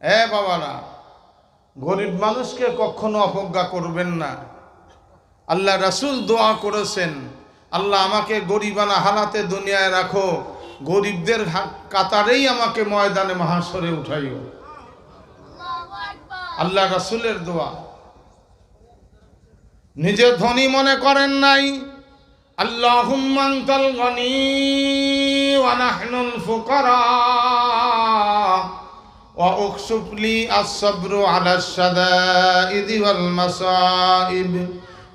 বাবারা, গরিব মানুষকে কখনো অবজ্ঞা করবেন না। আল্লাহ রাসূল দোয়া করেছেন, আল্লাহ আমাকে গরিবানা হালাতে দুনিয়ায় রাখো, গরিবদের কাতারেই আমাকে ময়দানে মাহশরে উঠাইও। আল্লাহ রাসূলের দোয়া। নিজে ধনী মনে করেন নাই। আল্লাহুম্মা আনতাল গনি ওয়া নাহনুল ফুকারা ওয়া উকশুফ লি আস-সাবরু আলাশ শাদাইদি ওয়াল মাসাইব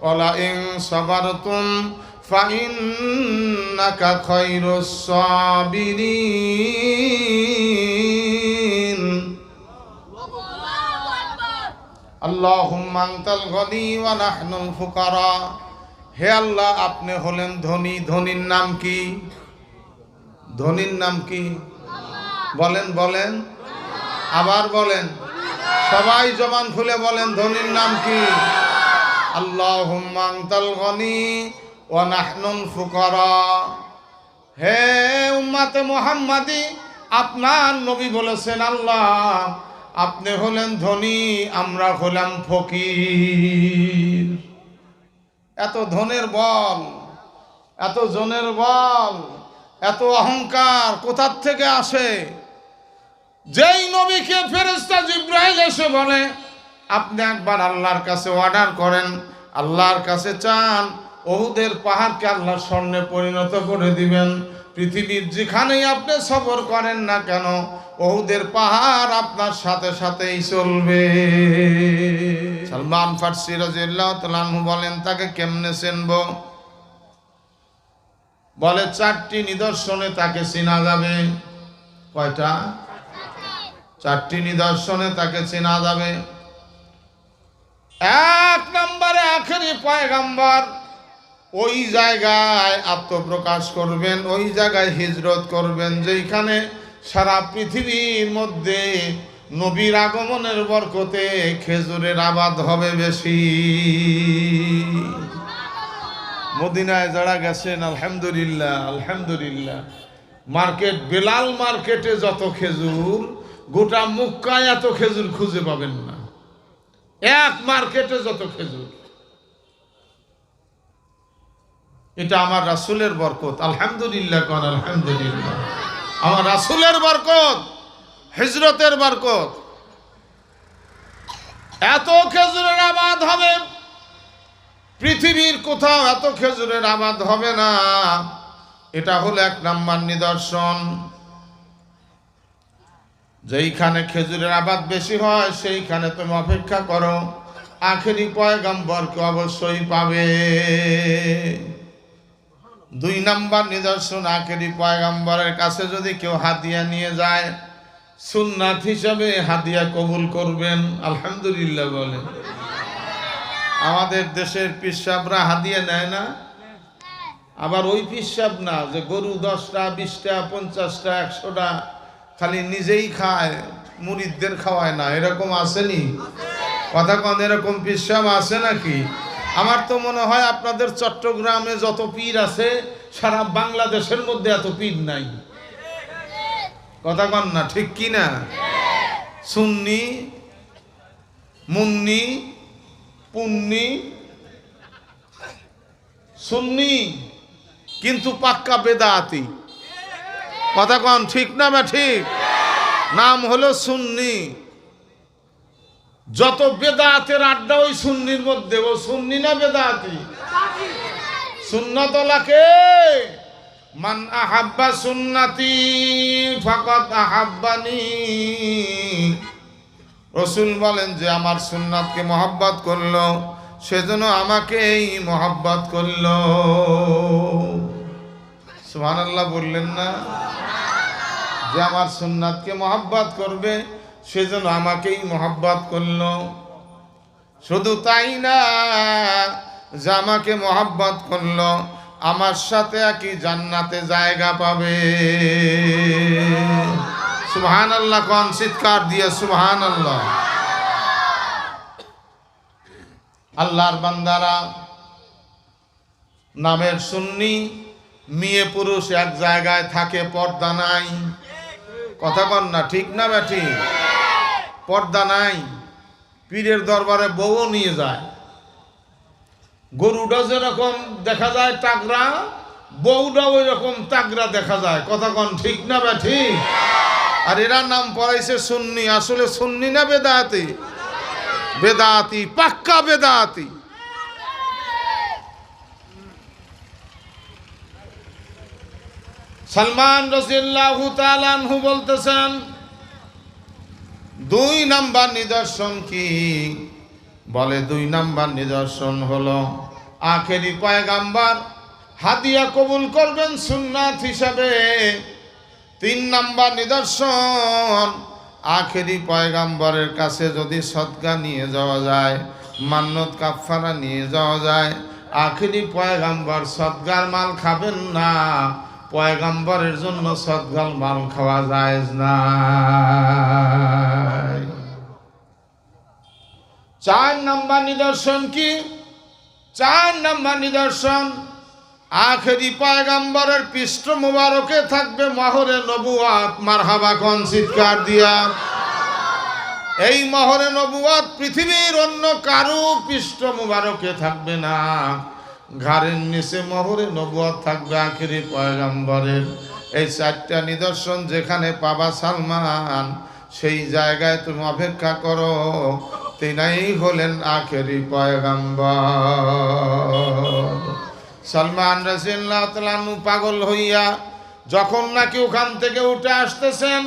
ওয়া লা ইন সাবারতুম ফা ইন্নাকা খায়রুস সাবিরিন। আল্লাহুম্মা আনতাল গনি ওয়া নাহনুল ফুকারা। হে আল্লাহ, আপনি হলেন ধনী। ধনীর নাম কি? ধনীর নাম কি? বলেন বলেন, আবার বলেন, সবাই জবান খুলে বলেন, ধনীর নাম কি? আল্লাহুম্মা আনতাল গনি ওয়া নাহনুল ফুকারা। হে উম্মতে মুহাম্মাদি, আপনার নবী বলেছেন, আল্লাহ আপনি হলেন ধনী, আমরা হলাম ফকির। এত ধনের বল, এত জনের বল, এত অহংকার কোথার থেকে আসে? যেই নবীকে ফেরেশতা জিবরাইল এসে বলে, আপনি একবার আল্লাহর কাছে অর্ডার করেন, আল্লাহর কাছে চান, উহুদের পাহাড়কে আল্লাহ স্বর্ণে পরিণত করে দিবেন। পৃথিবীর যেখানেই আপনি সফর করেন না কেন, উহুদের পাহাড় আপনার সাথে সাথেই চলবে। সালমান ফারসি রাদিয়াল্লাহু তাআলা আনহু বলেন, তাকে কেমনে চিনব? বলে, 4টি নিদর্শনে তাকে চেনা যাবে। কয়টা? 4টি নিদর্শনে তাকে চেনা যাবে। 1 নম্বরে আখেরি পয়গম্বর ওই জায়গায় আত্মপ্রকাশ করবেন, ওই জায়গায় হিজরত করবেন যেখানে সারা পৃথিবীর মধ্যে নবীর আগমনের বরকতে খেজুরের আবাদ হবে বেশি। মদিনায় যারা গেছেন, আলহামদুলিল্লাহ আলহামদুলিল্লাহ, মার্কেট, বেলাল মার্কেটে যত খেজুর, গোটা মক্কায় এত খেজুর খুঁজে পাবেন না। এক মার্কেটে যত খেজুর। এটা আমার রাসূলের বরকত। আলহামদুলিল্লাহ কোন আলহামদুলিল্লাহ। আমার রাসূলের বরকত, হিজরতের বরকত। এত খেজুরের আবাদ হবে, পৃথিবীর কোথাও এত খেজুরের আবাদ হবে না। এটা হলো 1 নম্বর নিদর্শন। যেইখানে খেজুরের আবাদ বেশি হয় সেইখানে তুমি অপেক্ষা করো, আখেরি পয়গম্বরকে অবশ্যই পাবে। 2 নম্বর নিদর্শন, আখেরি পয়গম্বরের কাছে যদি কেউ হাদিয়া নিয়ে যায়, সুন্নাত হিসাবে হাদিয়া কবুল করবেন। আলহামদুলিল্লাহ বলেন। আমাদের দেশের পীর সাহেবরা হাদিয়া নেয় না। আবার ওই পীর সাহেব না যে গরু 10টা 20টা 50টা 100টা খালি নিজেই খায়, মুরিদদের খাওয়ায় না, এরকম আসেনি? কথা কন, এরকম পীর সাহেব আছে নাকি? আমার তো মনে হয় আপনাদের চট্টগ্রামে যত পীর আছে, সারা বাংলাদেশের মধ্যে এত পীর নাই। কথা কন না, ঠিক কি না? সুন্নি, মুন্নি, পুন্নি, সুন্নি কিন্তু পাক্কা বেদাতি। কথা কন, ঠিক না বা ঠিক? নাম হলো সুন্নি। যত বেদাতের আড্ডা ওই সুন্নির মধ্যে। ও সুন্নি না বেদাতি? সুন্নাতলাকে মান আহাব্বা সুন্নতি ফাকাদ আহাব্বানি। রাসূল বলেন যে আমার সুন্নাতকে মহব্বত করলো, সেজন্য আমাকেই মহব্বত করলো। সুবহানাল্লাহ বললেন না? যে আমার সুন্নাতকে মহব্বত করবে, সেজন্য আমাকেই মহব্বত করলো। শুধু তাই না, যে আমাকে মহব্বত করলো, আমার সাথে একই জান্নাতে জায়গা পাবে। সুবহানাল্লাহ কোন, চিৎকার দিয়ে সুবহানাল্লাহ। আল্লাহর বান্দারা, নামের সুন্নি, মেয়ে পুরুষ এক জায়গায় থাকে, পর্দা নাই। কথা কন না, ঠিক না বেঠি? পর্দা নাই, পীরের দরবারে বউও নিয়ে যায়। গরুটা যেরকম দেখা যায় টাকরা, বউটা ওই রকম টাকরা দেখা যায়। কথা কোন ঠিক না বা ঠিক? আর এরা নাম পড়াইছে সুন্নি, আসলে সুন্নি না বেদাতি? বেদাতি, পাক্কা বেদাতি। সালমান রাদিয়াল্লাহু তাআলা আনহু বলতেছেন, 2 নাম্বার নিদর্শন কি? বলে 2 নাম্বার নিদর্শন হলো আখেরি পয়গাম্বার হাদিয়া কবুল করবেন সুন্নাত হিসাবে। 3 নাম্বার নিদর্শন, আখেরি পয়গাম্বরের কাছে যদি সদকা নিয়ে যাওয়া যায়, মান্নত কাফারা নিয়ে যাওয়া যায়, আখেরি পয়গাম্বর সদকার মাল খাবেন না, পয়গাম্বরের জন্য সদকার মাল খাওয়া জায়েজ না। 4 নাম্বার নিদর্শন কি? 4 নাম্বার নিদর্শন, আখেরি পয়গাম্বরের পৃষ্ঠ মুবারকে থাকবে মোহরে নবুয়াত। মারহাবা কোন চিৎকার দিয়া। এই মোহরে নবুয়াত পৃথিবীর অন্য কারো পৃষ্ঠ মুবারকে থাকবে না। ঘাড়ের নিচে মোহরে নবুয়াত থাকবে আখেরি পয়গাম্বরের। এই 4টা নিদর্শন যেখানে পাবা সালমান, সেই জায়গায় তুমি অপেক্ষা করো, তিনাই হলেন আখেরি পয়গাম্বর। সালমান রাদিয়াল্লাহু তাআলা আনহু পাগল হইয়া যখন নাকি ওখান থেকে উঠে আসতেছেন,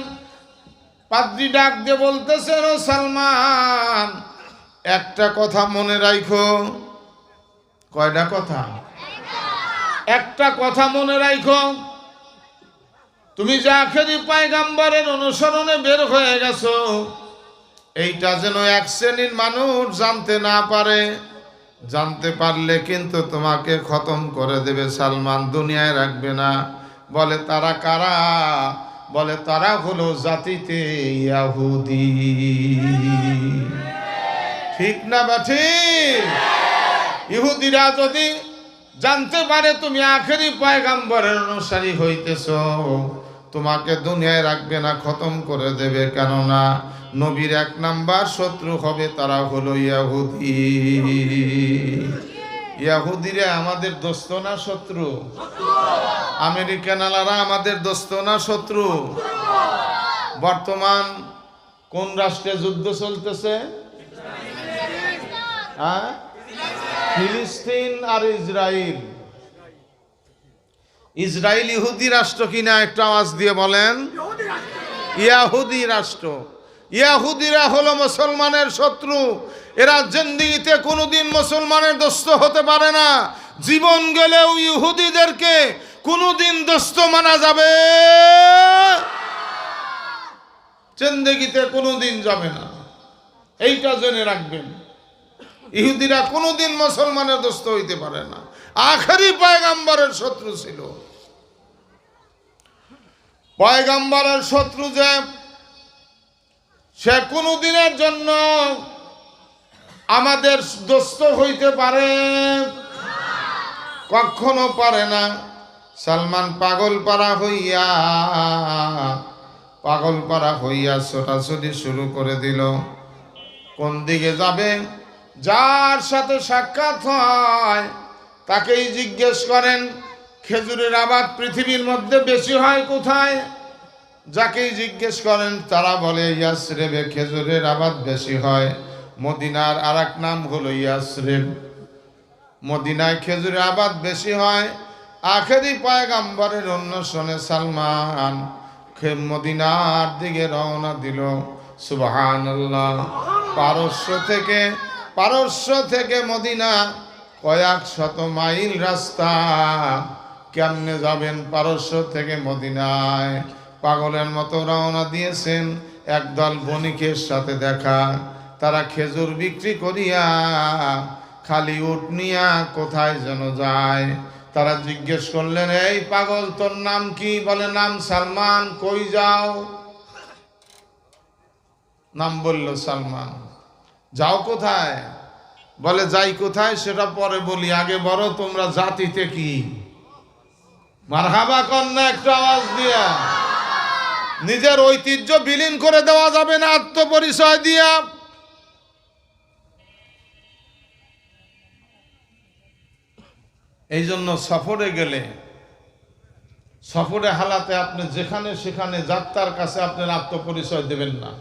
পাদ্রী ডাক দিয়ে বলতেছেন, ও সালমান, একটা কথা মনে রাখো। কয়টা কথা? একটা কথা মনে রাখো, তুমি যে আখেরি পয়গাম্বরের অনুসরণে বের হয়ে গেছো, এইটা যেন 1 শ্রেণীর মানুষ জানতে না পারে। জানতে পারলে কিন্তু তোমাকে খতম করে দেবে সালমান, দুনিয়ায় রাখবে না। বলে তারা কারা? বলে তারা হলো জাতিতে ইহুদি। ঠিক না বা ঠিক? ইহুদিরা যদি জানতে পারে তুমি আখেরি পয়গাম্বরের অনুসারী হইতেছো, তোমাকে দুনিয়ায় রাখবে না, খতম করে দেবে। কেননা নবীর 1 নাম্বার শত্রু হবে তারা হলো ইহুদি। ইহুদিরা আমাদের দোস্ত না শত্রু? আমেরিকানরা আমাদের দোস্ত না শত্রু? বর্তমান কোন রাষ্ট্রে যুদ্ধ চলতেছে? হ্যাঁ, ফিলিস্তিন আর ইসরায়েল। ইসরায়েল ইহুদি রাষ্ট্র কিনা? একটা আওয়াজ দিয়ে বলেন। ইহুদি রাষ্ট্র। ইহুদিরা হলো মুসলমানের শত্রু। এরা জিন্দেগিতে কোনোদিন মুসলমানের দোস্ত হতে পারে না। জীবন গেলেও ইহুদিদেরকে কোনোদিন দোস্ত মানা যাবে, জিন্দেগিতে কোনোদিন যাবে না। এইটা জেনে রাখবেন, ইহুদিরা কোনোদিন মুসলমানের দোস্ত হইতে পারে না। আখেরি পয়গাম্বরের শত্রু ছিল। পয়গাম্বরের শত্রু যে, সে কোনোদিনের জন্য আমাদের দোস্ত হইতে পারে? কখনো পারে না। সালমান পাগল পারা হইয়া ছোটাছুটি শুরু করে দিল। কোন দিকে যাবে? যার সাথে সাক্ষাৎ হয় তাকেই জিজ্ঞেস করেন, খেজুরের আবাদ পৃথিবীর মধ্যে বেশি হয় কোথায়? যাকেই জিজ্ঞেস করেন তারা বলে ইয়াসরিবে খেজুরের আবাদ বেশি হয়। মদিনার আরেক নাম হলো ইয়াসরিব। মদিনায় খেজুরের আবাদ বেশি হয়। আখেরি পয়গাম্বরের অনুসরণে সালমান মদিনার দিকে রওনা দিল। সুবহানাল্লাহ। পারস্য থেকে মদিনা কয়েক শত মাইল রাস্তা। কেমনে যাবেন পারস্য থেকে মদিনায়? পাগলের মতো রওনা দিয়েছেন। একদল বণিকের সাথে দেখা। তারা খেজুর বিক্রি করিয়া খালি উট নিয়া কোথায় যেন যায়। তারা জিজ্ঞেস করলেন, এই পাগল, তোর নাম কি? বলে, নাম সালমান। কই যাও? নাম বলল সালমান। যাও কোথায়? বলে, যাই কোথায় সেটা পরে বলি, আগে বলো তোমরা জাতিতে কি? মারহাবা কন্যা, একটু আওয়াজ দিয়া। নিজের ঐতিহ্য বিলীন করে দেওয়া যাবে না আত্মপরিচয় দিয়া। এই জন্য সফরে গেলে, সফরে হালাতে আপনি যেখানে সেখানে যাত্রার কাছে আপনার আত্মপরিচয় দেবেন না,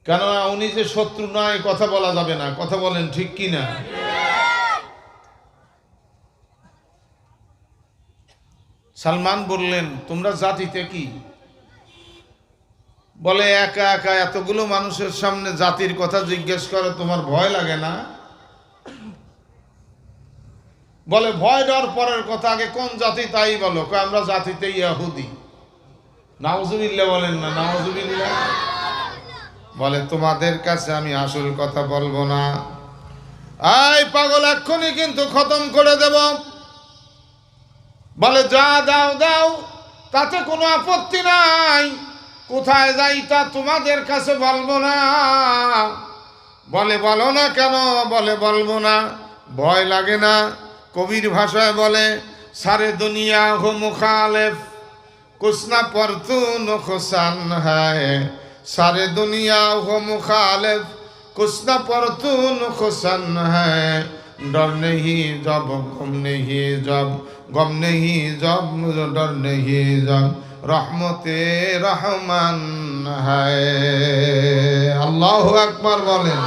কেননা উনি যে শত্রু নয় কথা বলা যাবে না। কথা বলেন ঠিক কি না? সালমান বললেন, তোমরা জাতিতে কি? বলে, একা একা এতগুলো মানুষের সামনে জাতির কথা জিজ্ঞেস করে তোমার ভয় লাগে না? বলে, ভয় ডর পরের কথা, আগে কোন জাতি তাই বলো। আমরা জাতিতে ইহুদি। নাউজুবিল্লাহ বলেন না? নাউজুবিল্লাহ। বলে, তোমাদের কাছে আমি আসল কথা বলবো না। এই পাগল, এক্ষুনি কিন্তু খতম করে দেব। বলে, যা দাও দাও, তাতে কোনো আপত্তি নাই। কোথায় যাই তা তোমাদের কাছে বলবো না। বলে, বলো না কেন? বলে, বলবো না। ভয় লাগে না? কবির ভাষায় বলে, সারে দুনিয়া হো মুখালেফ, कुछ ना परतू नुकसान है। सारे दुनिया हो मुखालिफ, कुछ ना परतू नुकसान है। डर नहीं जब गम नहीं जब, गम नहीं जब डर नहीं जब, रहमते रहमान है। अल्लाह अकबर बोलें।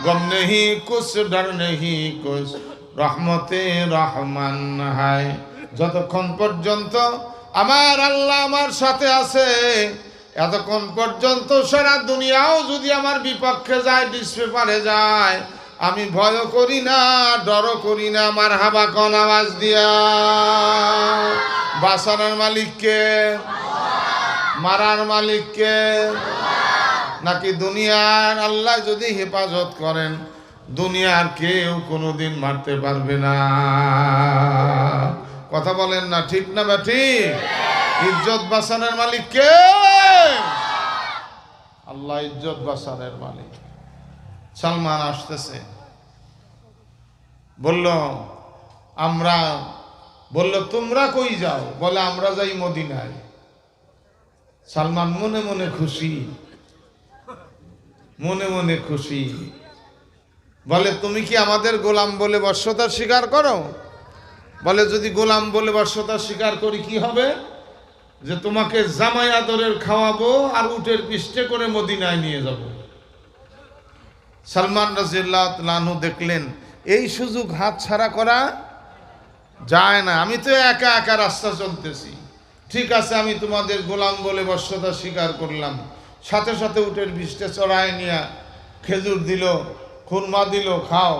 गम नहीं कुछ, डर नहीं कुछ, रहमते रहमान है। যতক্ষণ পর্যন্ত আমার আল্লাহ আমার সাথে আছে, এতক্ষণ পর্যন্ত সারা দুনিয়াও যদি আমার বিপক্ষে যায়, ডিসপেপারে যায়, আমি ভয় করি না, ডরও করি না। আমার হাবা কোন আওয়াজ দিয়া। বাঁচানোর মালিককে, মারার মালিককে, নাকি দুনিয়ার আল্লাহ যদি হেফাজত করেন, দুনিয়ার কেউ কোনোদিন মারতে পারবে না। কথা বলেন না ঠিক না ঠিক? ইজ্জত বাঁচানোর মালিক কে? আল্লাহ ইজ্জত বাঁচানোর মালিক। সালমান আসতেছে, বলল আমরা, বলল তোমরা কই যাও? বলে, আমরা যাই মদিনায়। সালমান মনে মনে খুশি, মনে মনে খুশি। বলে, তুমি কি আমাদের গোলাম বলে বর্ষতা স্বীকার করো? বলে, যদি গোলাম বলে বর্ষতা স্বীকার করি কি হবে? যে তোমাকে জামাই আদরের খাওয়াবো আর উটের পিষ্টে করে মদিনায় নিয়ে যাব। সালমান রাদিয়াল্লাহু তাআলা আনহু দেখলেন এই সুযোগ হাত ছাড়া করা যায় না। আমি তো একা একা রাস্তা চলতেছি, ঠিক আছে, আমি তোমাদের গোলাম বলে বর্ষতা স্বীকার করলাম। সাথে সাথে উটের পিষ্টে চড়ায় নিয়ে খেজুর দিল, খুরমা দিল, খাও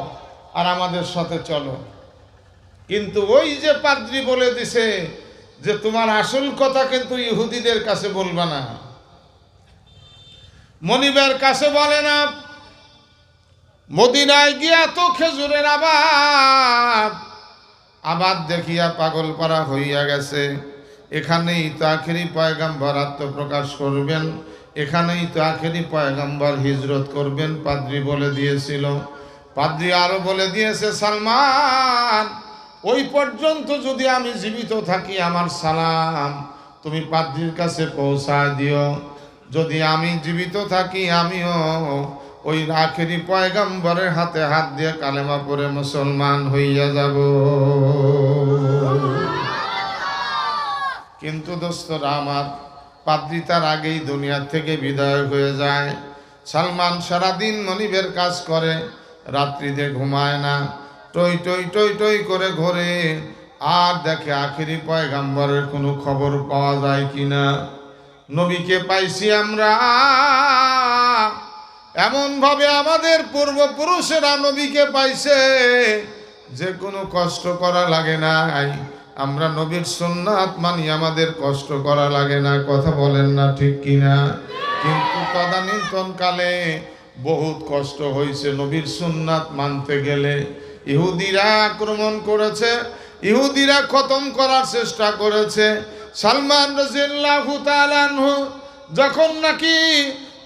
আর আমাদের সাথে চলো। কিন্তু ওই যে পাদ্রী বলে দিছে যে তোমার আসল কথা কিন্তু ইহুদিদের কাছে বলবা না, মনিবের কাছে বলে না। মদিনায় গিয়া তো খেজুরের আবাদ দেখিয়া পাগল পারা হইয়া গেছে। এখানেই তো আখেরি পয়গাম্বর আত্মপ্রকাশ করবেন, এখানেই তো আখেরি পয়গাম্বর হিজরত করবেন, পাদ্রী বলে দিয়েছিল। পাদ্রী আরো বলে দিয়েছে, সালমান ওই পর্যন্ত যদি আমি জীবিত থাকি আমার সালাম তুমি পাদ্রীর কাছে পৌঁছায় দিও। যদি আমি জীবিত থাকি আমিও ওই আখেরি পয়গাম্বরের হাতে হাত দিয়ে কালেমা পড়ে মুসলমান হইয়া যাব। কিন্তু দোস্তরা আমার, পাদ্রী তার আগেই দুনিয়া থেকে বিদায় হয়ে যায়। সালমান সারাদিন মনিবের কাজ করে, রাত্রিতে ঘুমায় না, টই টই টই টই করে ঘোরে আর দেখে আখেরি পয়গাম্বরের কোনো খবর পাওয়া যায় কিনা। নবীকে পাইছি আমরা, এমন ভাবে আমাদের পূর্বপুরুষেরা নবীকে পাইছে যে কোনো কষ্ট করা লাগে না। আমরা নবীর সুন্নাত মানি, আমাদের কষ্ট করা লাগে না। কথা বলেন না ঠিক কিনা? কিন্তু তদানীন্তন কালে বহুত কষ্ট হয়েছে নবীর সুন্নাত মানতে গেলে। ইহুদিরা আক্রমণ করেছে, ইহুদিরা খতম করার চেষ্টা করেছে। সালমান রাদিয়াল্লাহু তাআলা আনহু যখন নাকি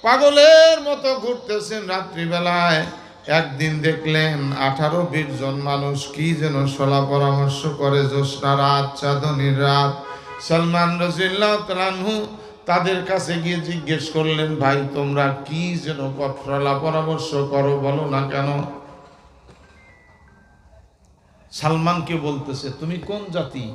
পাগলের মতো ঘুরতেছেন রাত্রিবেলায়, একদিন দেখলেন 18-20 জন মানুষ কি যেন সলা পরামর্শ করে। জ্যোৎস্না রাত, চাঁদনীর রাত, সালমান রাদিয়াল্লাহু তাআলা আনহু তাদের কাছে গিয়ে জিজ্ঞেস করলেন, ভাই তোমরা কি যেন কথা পরামর্শ করো, বলো না কেন? সালমানকে বলতেছে, তুমি কোন জাতি?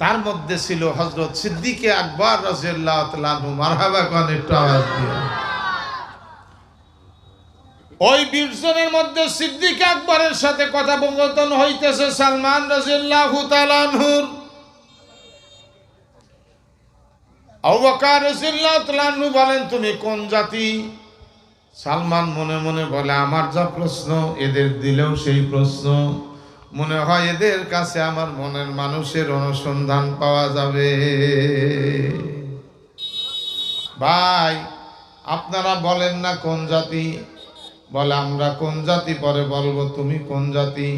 তার মধ্যে ছিল হযরত সিদ্দিকে আকবর রাদিয়াল্লাহু তাআলা আনহু। মারহাবা কোন একটু আওয়াজ দিয়ে। ওই 20 জনের মধ্যে সিদ্দিক আকবরের সাথে কথোপকথন হইতেছে সালমান রাদিয়াল্লাহু তাআলা আনহুর। আবু বকর রাদিয়াল্লাহু তাআলা আনহু বলেন, তুমি কোন জাতি? সালমান মনে মনে বলে, আমার যা প্রশ্ন এদের দিলেও সেই প্রশ্ন, মনে হয় এদের কাছে আমার মনের মানুষের অনুসন্ধান পাওয়া যাবে। ভাই আপনারা বলেন না কোন জাতি? বলে আমরা কোন জাতি পরে বলবো, তুমি কোন জাতি?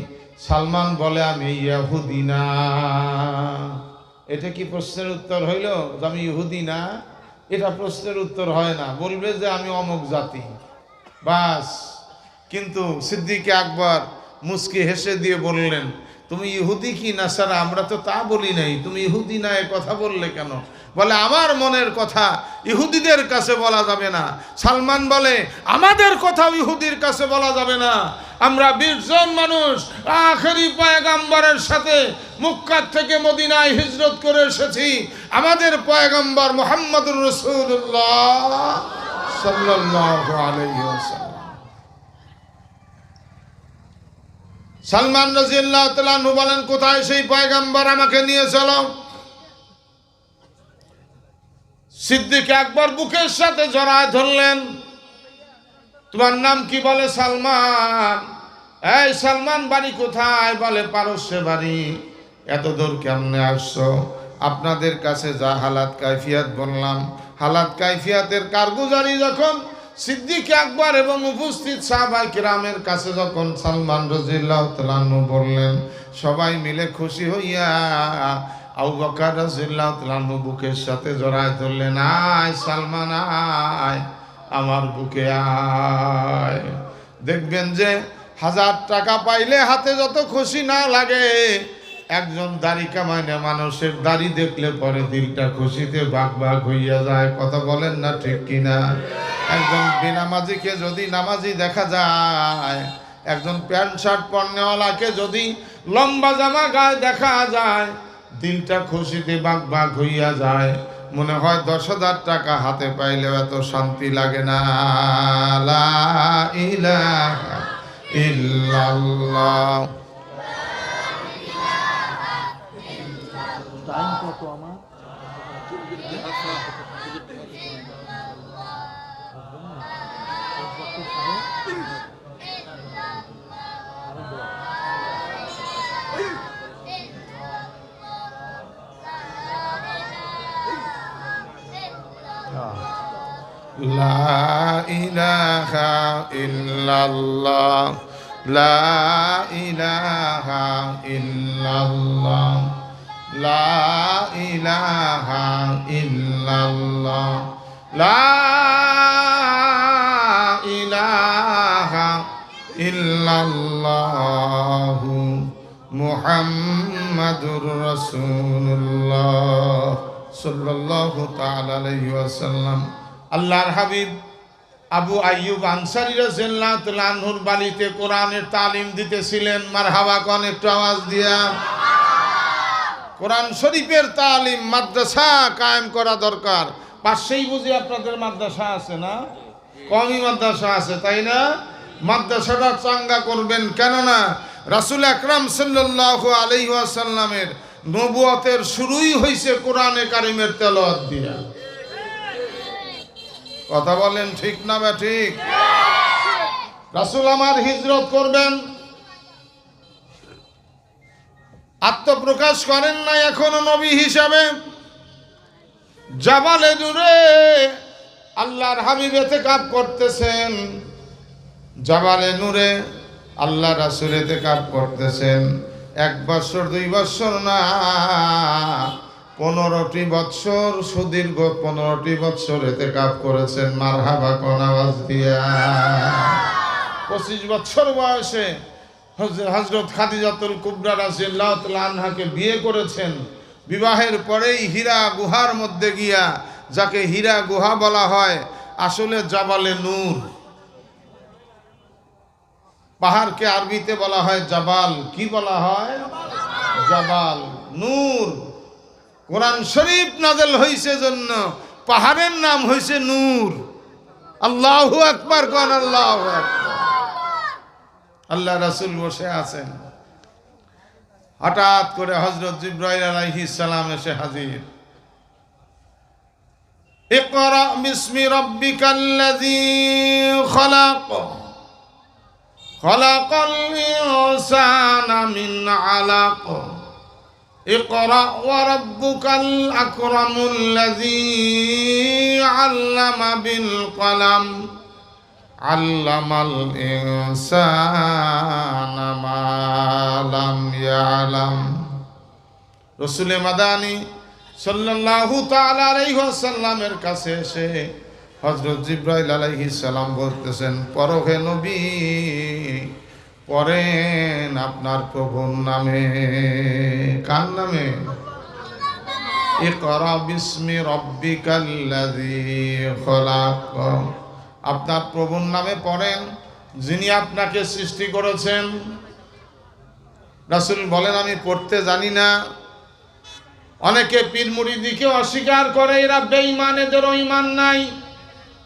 সালমান বলে, আমি ইহুদি না। এটা কি প্রশ্নের উত্তর হইল যে আমি ইহুদি না? এটা প্রশ্নের উত্তর হয় না, বলবে যে আমি অমুক জাতি, বাস। কিন্তু সিদ্দিক আকবর মুস্কি হেসে দিয়ে বললেন, তুমি ইহুদি কি নাসারা? আমরা তো তা বলি নাই, তুমি ইহুদি না এ কথা বললে কেন? বলে, আমার মনের কথা ইহুদিদের কাছে বলা যাবে না। সালমান বলে, আমাদের কথাও ইহুদির কাছে বলা যাবে না। আমরা 20 জন মানুষ আখেরি পয়গম্বরের সাথে মক্কা থেকে মদিনায় হিজরত করে এসেছি। আমাদের পয়গম্বর মুহাম্মদুর রাসূলুল্লাহ সাল্লাল্লাহু আলাইহি ওয়াসাল্লাম। সালমান রাদিয়াল্লাহু তাআলা আনহু বলেন, কোথায় সেই পয়গম্বর? আমাকে নিয়ে চলো। সিদ্দিক আকবর বুকের সাথে জড়ায় ধরলেন। তোমার নাম কি? বলে সালমান। এই সালমান, বাড়ি কোথায়? বলে পারস্যে বাড়ি। এত দূর কেমনে আসছো? আপনাদের কাছে যা হালাত কাইফিয়াত বললাম, হালাত কাইফিয়াতের কারগুজারি যখন সিদ্দিক আকবর এবং উপস্থিত সাহাবায়ে কিরামের কাছে যখন সালমান রাদিয়াল্লাহু তাআলা আনহু বললেন, সবাই মিলে খুশি হইয়া আবু বকর রাদিয়াল্লাহু তাআলা আনহু বুকের সাথে জড়ায় ধরলেন। আয় সালমান আয়, আমার বুকে আয়। দেখবেন যে 1000 টাকা পাইলে হাতে যত খুশি না লাগে, একজন দাড়ি কামাইনে মানুষের দাড়ি দেখলে পরে দিলটা খুশিতে বাক বাক হইয়া যায়। কথা বলেন না ঠিক কিনা? একজন বেনামাজিকে যদি নামাজি দেখা যায়, একজন প্যান্ট শার্ট পরনেওয়ালাকে যদি লম্বা জামা গায়ে দেখা যায়, দিলটা খুশিতে বাক বাক হইয়া যায়। মনে হয় 10,000 টাকা হাতে পাইলেও এত শান্তি লাগে না। লা ইলাহা ইল্লাল্লাহ। টাইম কত আমার? লা ইলাহা ইল্লাল্লাহ, লা ইলাহা ইল্লাল্লাহ, লা ইলাহা ইল্লাল্লাহ, লা ইলাহা ইল্লাল্লাহ, মুহাম্মাদুর রাসূলুল্লাহ সাল্লাল্লাহু তাআলা আলাইহি ওয়াসাল্লাম। আল্লাহর হাবিব আবু আইয়ুব আনসারী রাদিয়াল্লাহু তাআলা আনহুর বাড়িতে কোরআনের তালিম দিতেছিলেন। মারহাবা কোন একটু আওয়াজ দিয়া। কোরআন শরীফের তালিম মাদ্রাসা কায়েম করা দরকার। পাশেই বুঝি আপনাদের মাদ্রাসা আছে না? কওমি মাদ্রাসা আছে, তাই না? মাদ্রাসাটা চাঙ্গা করবেন, কেননা রাসূল আকরাম সাল্লাল্লাহু আলাইহি ওয়াসাল্লামের নবুয়তের শুরুই হইছে কোরআনে কারিমের তেলাওয়াত দিয়া। কথা বলেন ঠিক না বা ঠিক? রাসূল আমার হিজরত করবেন, আত্মপ্রকাশ করেন না এখনো নবী হিসাবে। জাবালে নূরে আল্লাহর হাবিব ইতিকাফ করতেছেন। জাবালে নূরে আল্লাহ রাসূল ইতিকাফ করতেছেন। 1 বছর 2 বছর না, 15টি বছর, সুদীর্ঘ 15টি বছর ইতিকাফ করেছেন। মারহাবা কোন আওয়াজ দিয়া। 25 বছর বয়সে হযরত খাদিজাতুল কুবরা রাদিয়াল্লাহু তাআলা আনহাকে বিয়ে করেছেন। বিবাহের পরেই হীরা গুহার মধ্যে গিয়া, যাকে হীরা গুহা বলা হয়, আসলে জাবালে নূর, পাহাড়কে আরবিতে বলা হয় জাবাল। কি বলা হয়? জাবাল নূর। কোরআন শরীফ নাযিল হইছে জন্য পাহাড়ের নাম হইছে নূর। আল্লাহু আকবার কোন, আল্লাহু আকবার। আল্লাহ রাসূল বসে আছেন, হঠাৎ করে হযরত জিবরাইল আলাইহিস সালাম এসে হাজির। ইকরা বিসমি রাব্বিকাল্লাযী খলাক, খলাকাল ইনসানা মিন আলাক, ইকরা ওয়া রাব্বুকাল আকরামুল্লাযী আল্লামা বিল কলম, আল্লামাল ইনসানা মা লাম ইয়ালাম। রাসূল মাদানী সাল্লাল্লাহু তাআলা আলাইহি ওয়াসাল্লামের কাছে এসে হযরত জিবরাইল আলাইহিস সালাম বলতেছেন, পরহে নবী, পড়েন আপনার প্রভুর নামে। কার নামে? ইকরা বিসমি রাব্বিকাল্লাযী খলাক, আপনার প্রভুর নামে পড়েন, যিনি আপনাকে সৃষ্টি করেছেন। রাসূল বলেন, আমি পড়তে জানি না। অনেকে পীর মুরিদিকে অস্বীকার করে, এরা বেঈমান, এদেরও ঈমান নাই।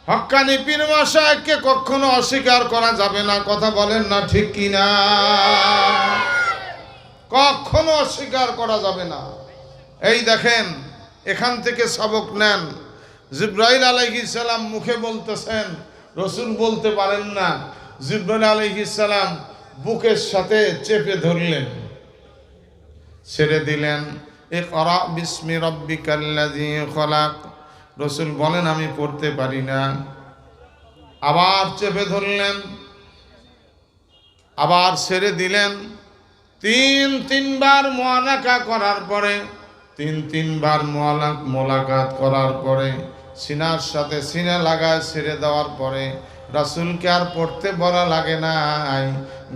হক্কানি পীর মাশায়েখকে কখনো অস্বীকার করা যাবে না। কথা বলেন না ঠিক কিনা? কখনো অস্বীকার করা যাবে না। এই দেখেন, এখান থেকে সবক নেন। জিবরাইল আলাইহিস সালাম মুখে বলতেছেন, রাসূল বলতে পারেন না। জিবরাইল আলাইহিস সালাম বুকের সাথে চেপে ধরলেন, ছেড়ে দিলেন। ইকরা বিসমি রাব্বিকাল্লাযী খলাক। রাসূল বলেন, আমি পড়তে পারি না। আবার চেপে ধরলেন, আবার ছেড়ে দিলেন। তিনবার মুআনাকা করার পরে, তিনবার মোলাকাত করার পরে, সিনার সাথে সিনা লাগায় ছেড়ে দেওয়ার পরে রাসূলকে আর পড়তে বলা লাগে নাই।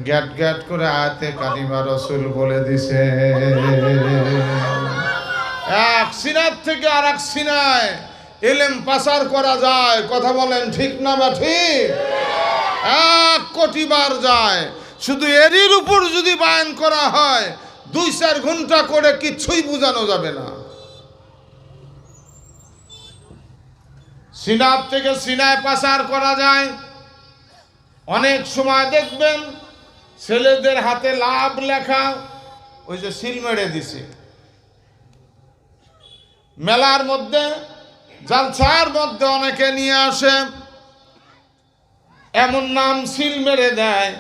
গ্যাট গ্যাট করে আয়াতে কারিমা রাসূল বলে দিছে। এক সিনার থেকে আর এক সিনায় ইলম পাসার করা যায়। কথা বলেন ঠিক না বা ঠিক? 1 কোটি বার যায়। শুধু এরির উপর যদি বায়ান করা হয় 2-4 ঘন্টা করে কিছুই বোঝানো যাবে না। সিনার থেকে সিনায় পাসার করা যায়। অনেক সময় দেখবেন ছেলেদের হাতে লাভ লেখা, ওই যে সিল মেরে দিছে। মেলার মধ্যে, জালসার মধ্যে অনেকে নিয়ে আসে, এমন নাম সিল মেরে দেয়,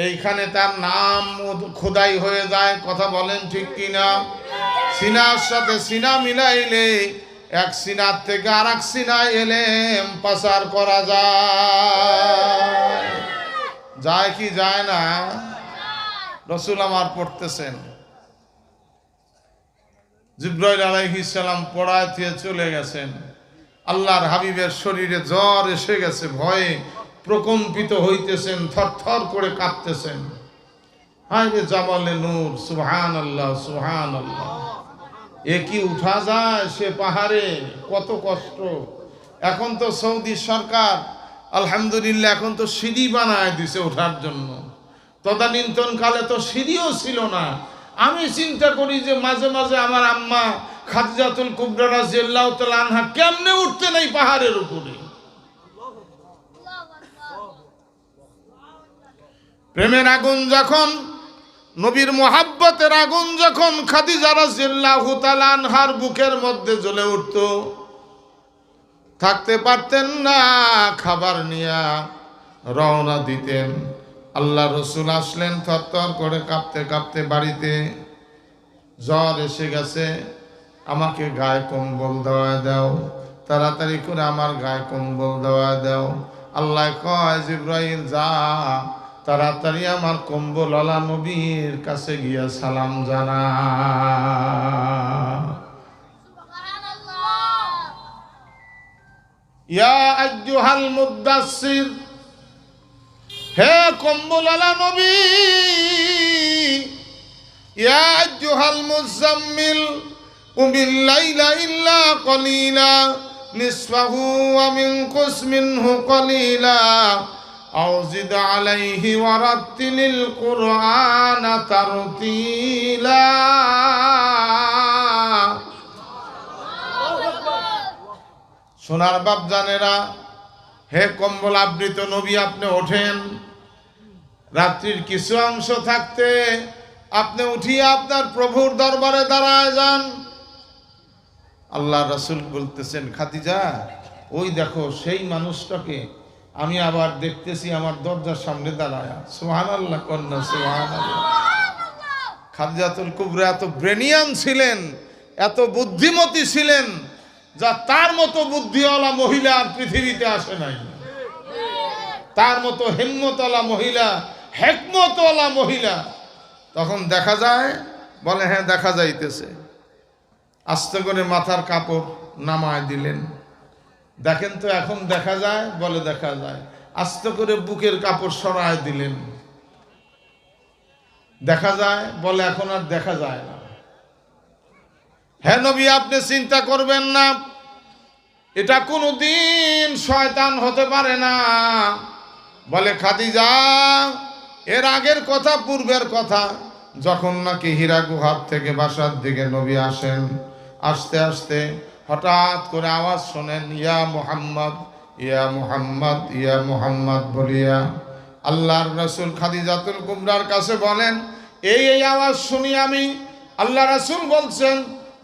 এইখানে তার নাম খোদাই হয়ে যায়। কথা বলেন ঠিক কিনা? সিনার সাথে সিনা মিলাইলে এক সিনার থেকে আর এক সিনায় এলেম পাসার করা যায়। যায় কি যায় না? রাসূল আমার পড়তেছেন, জিবরাইল আলাইহিস সালাম পড়ায় দিয়ে চলে গেছেন। আল্লাহর হাবিবের শরীরে জ্বর এসে গেছে, ভয়ে প্রকম্পিত হইতেছেন, থরথর করে কাঁপতেছেন। হায় রে জামালে নূর, সুবহানাল্লাহ সুবহানাল্লাহ। এ কি উঠা যায় সে পাহাড়ে? কত কষ্ট। এখন তো সৌদি সরকার আলহামদুলিল্লাহ এখন তো সিঁড়ি বানায় দিছে ওঠার জন্য। তদানীন্তন কালে তো সিঁড়িও ছিল না। আমি চিন্তা করি যে মাঝে মাঝে আমার আম্মা খাদিজাতুল কুবরা রাদিয়াল্লাহু তাআলা আনহা কেমনে উঠতেন এই পাহাড়ের উপরে। প্রেমের আগুন যখন, নবীর মোহাব্বতের আগুন যখন খাদিজা রাদিয়াল্লাহু তাআলা আনহার বুকের মধ্যে জ্বলে উঠত, থাকতে পারতেন না, খাবার নিয়ে রওনা দিতেন। আল্লাহ রসুল আসলেন থরথর করে কাঁপতে কাঁপতে বাড়িতে। জ্বর এসে গেছে, আমাকে গায়ে কম্বল দেওয়া দাও, তাড়াতাড়ি করে আমার গায়ে কম্বল দেওয়া দাও। আল্লাহ কয়, জিবরাইল যা, তাড়াতাড়ি আমার কম্বল আলা নবীর কাছে গিয়া সালাম জানা। ইয়া আইয়ুহাল মুদাসসির হে কম্বলওয়ালা নবী, ইয়া আইয়ুহাল মুযাম্মিল কুমিল লাইলা ইল্লা কলিলা নিসফাহু ওয়া মিনকুস মিনহু কলিলা আও জিদ আলাইহি ওয়া রাত্তিলিল কুরআনা তারতিলা। সোনার বাপ জানেরা, হে কম্বল আবৃত নবী, আপনি ওঠেন। রাত্রির কিছু অংশ থাকতে আপনি উঠিয়ে আপনার প্রভুর দরবারে দাঁড়ায় যান। আল্লাহ রাসূল বলতেছেন, খাদিজা, ওই দেখো সেই মানুষটাকে আমি আবার দেখতেছি আমার দরজার সামনে দাঁড়ায়। সুবহানাল্লাহ, কন্যা সুবহানাল্লাহ। খাদিজাতুল কুবরা এত ব্রেনিয়ান ছিলেন, এত বুদ্ধিমতী ছিলেন, যা তার মতো বুদ্ধিওয়ালা মহিলা আর পৃথিবীতে আসে নাই। তার মতো হিম্মতওয়ালা মহিলা, হিকমতওয়ালা মহিলা। তখন দেখা যায়, বলে হ্যাঁ দেখা যাইতেছে। আস্তে করে মাথার কাপড় নামায় দিলেন। দেখেন তো এখন দেখা যায়? বলে দেখা যায়। আস্তে করে বুকের কাপড় সরায় দিলেন। দেখা যায়? বলে এখন আর দেখা যায় না। হে নবী, আপনি চিন্তা করবেন না, এটা কোনোদিন শয়তান হতে পারে না। বলে খাদিজা, এর আগের কথা, পূর্বের কথা, যখন নাকি হীরা গুহার থেকে বাসার দিকে নবী আসেন, আস্তে আস্তে হঠাৎ করে আওয়াজ শোনেন, ইয়া মুহাম্মদ, ইয়া মুহাম্মদ, ইয়া মুহাম্মদ বলিয়া আল্লাহর রাসূল খাদিজাতুল কুবরার কাছে বলেন, এই আওয়াজ শুনি আমি। আল্লাহ রাসূল বলছেন,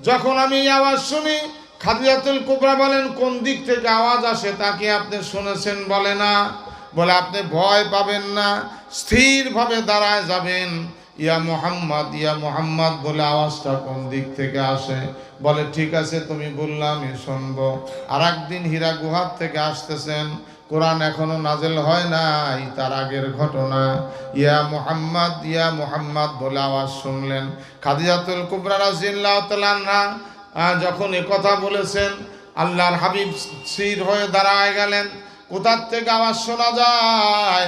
যখন আমি এই আওয়াজ শুনি, খাদিজাতুল কুবরা বলেন, কোন দিক থেকে আওয়াজ আসে তাকে আপনি শুনেছেন? বলে না। বলে আপনি ভয় পাবেন না, স্থিরভাবে দাঁড়ায় যাবেন। ইয়া মুহাম্মদ, ইয়া মুহাম্মদ বলে আওয়াজটা কোন দিক থেকে আসে? বলে ঠিক আছে, তুমি বললাম আমি শুনবো। আর একদিন হীরা গুহার থেকে আসতেছেন, কোরআন এখনো নাজেল হয় নাই, তার আগের ঘটনা। ইয়া মুহাম্মদ, ইয়া মুহাম্মদ বলে আওয়াজ শুনলেন। খাদিজাতুল কুবরা রাদিয়াল্লাহু তাআলা আনহা যখন এ কথা বলেছেন, আল্লাহর হাবিব স্থির হয়ে দাঁড়ায় গেলেন। কোথার থেকে আওয়াজ শোনা যায়?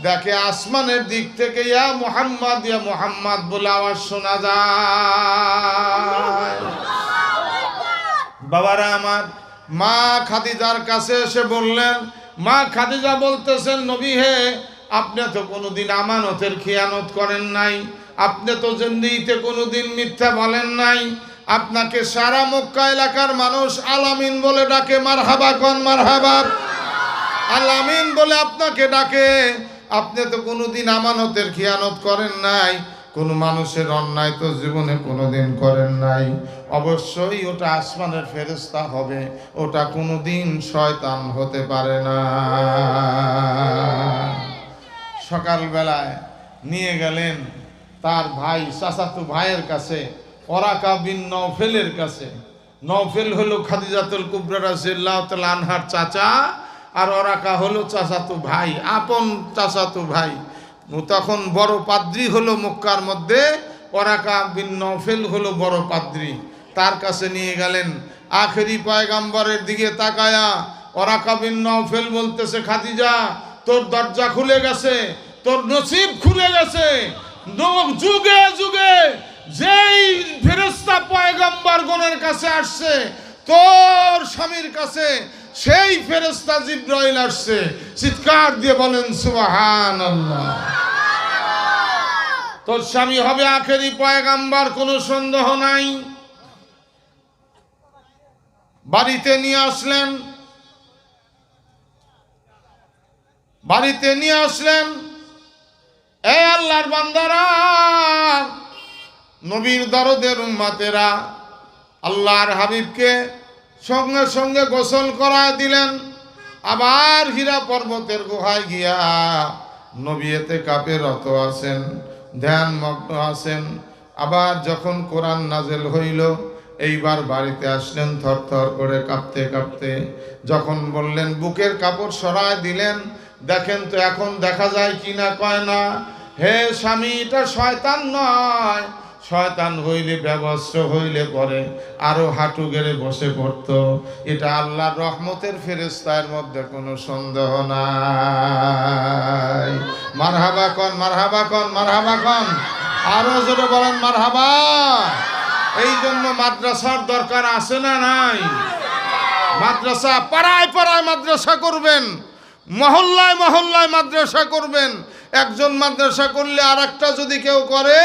দেখে আসমানের দিক থেকে ইয়া মুহাম্মদ, ইয়া মুহাম্মদ বলে আওয়াজ শোনা যায়। বাবারা আমার, মা খাদিজার কাছে এসে বললেন, মা খাদিজা বলতেছেন, নবী হে, আপনি তো কোনোদিন আমানতের খেয়ানত করেন নাই, আপনি তো জিন্দেগিতে কোনোদিন মিথ্যা বলেন নাই, আপনাকে সারা মক্কা এলাকার মানুষ আলামিন বলে ডাকে। মারহাবা কোন, মারহাবা। আলামিন বলে আপনাকে ডাকে। আপনি তো কোনোদিন আমানতের খেয়ানত করেন নাই, কোনো মানুষের অন্যায় তো জীবনে কোনোদিন করেন নাই। অবশ্যই ওটা আসমানের ফেরেশতা হবে, ওটা কোনোদিন শয়তান হতে পারে না। সকালবেলায় নিয়ে গেলেন তার ভাই, চাচাতো ভাইয়ের কাছে, ওরাকা বিন নওফেলের কাছে। নওফেল হলো খাদিজাতুল কুবরা রাদিয়াল্লাহু তাআলা আনহার চাচা, আর ওরাকা হলো চাচাতো ভাই, আপন চাচাতো ভাই। তখন বড় পাদ্রী হলো মক্কার মধ্যে, ওরাকা বিন নওফেল হলো বড় পাদ্রী। তার কাছে নিয়ে গেলেন। আখেরি পয়গম্বরের দিকে তাকায়া ওরাকা বিন নওফেল বলতেছে, খাদিজা, তোর দরজা খুলে গেছে, তোর নসিব খুলে গেছে। যুগে যুগে যেই ফেরেশতা পয়গম্বরগণের কাছে আসছে, তোর স্বামীর কাছে সেই ফেরেশতা জিবরাইল আসছে। চিৎকার দিয়ে বলেন সুবহানাল্লাহ। তোর স্বামী হবে আখেরি পয়গম্বর, কোনো সন্দেহ নাই। বাড়িতে নিয়ে আসলেন, বাড়িতে নিয়ে আসলেন। এ আল্লাহর বান্দারা, নবীর দরদের উম্মতেরা, আল্লাহর হাবিবকে সঙ্গে সঙ্গে গোসল করায় দিলেন। আবার হীরা পর্বতের গুহায় গিয়া নবী ইতিকাফে রত আছেন, ধ্যান মগ্ন আছেন। আবার যখন কোরআন নাজেল হইল, এইবার বাড়িতে আসলেন থরথর করে কাঁপতে কাঁপতে। যখন বললেন, বুকের কাপড় সরায় দিলেন, দেখেন তো এখন দেখা যায় কিনা? কয় না। হে স্বামী, এটা শয়তান নয়, শয়তান হইলে ব্যবস্থা হইলে পরে আরো হাঁটু গেড়ে বসে পড়তো। এটা আল্লাহর রহমতের ফেরেশতার মধ্যে কোনো সন্দেহ নাই। মারহাবা কন, মারহাবা কন, মারহাবা কন, আরো জোরে বলেন মারহাবা। এই জন্য মাদ্রাসার দরকার আছে না নাই? মাদ্রাসা পাড়ায় পাড়ায় মাদ্রাসা করবেন, মহল্লায় মহল্লায় মাদ্রাসা করবেন। একজন মাদ্রাসা করলে আর একটা যদি কেউ করে,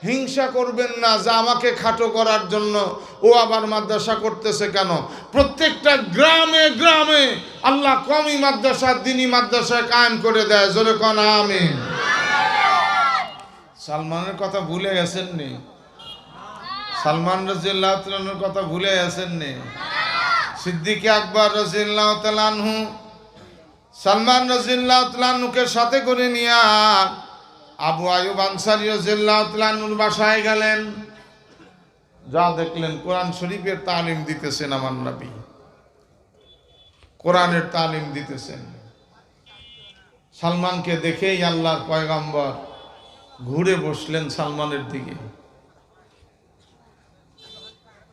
হিংসা করবেন না যে আমাকে খাটো করার জন্য ও আবার মাদ্রাসা করতেছে কেন। প্রত্যেকটা গ্রামে গ্রামে আল্লাহ কওমি মাদ্রাসা, দ্বীনি মাদ্রাসা কায়েম করে দেয়। জোরে কোন আমিন। সালমানের কথা ভুলে গেছেন নি? সালমান রাদিয়াল্লাহু তাআলার কথা ভুলে গেছেন নি? সিদ্দিক আকবর রাদিয়াল্লাহু তাআলা আনহু সালমান রাদিয়াল্লাহু তাআলা আনহুকে সাথে করে নিয়ে আবু আইয়ুব আনসারী রাদিয়াল্লাহু তাআলা আনহুর বাসায় গেলেন। যা দেখলেন কোরআন শরীফের তালিম দিতেছেন আমার নবী, কোরআনের তালিম দিতেছেন। সালমানকে দেখেই আল্লাহর পয়গম্বর ঘুরে বসলেন সালমানের দিকে।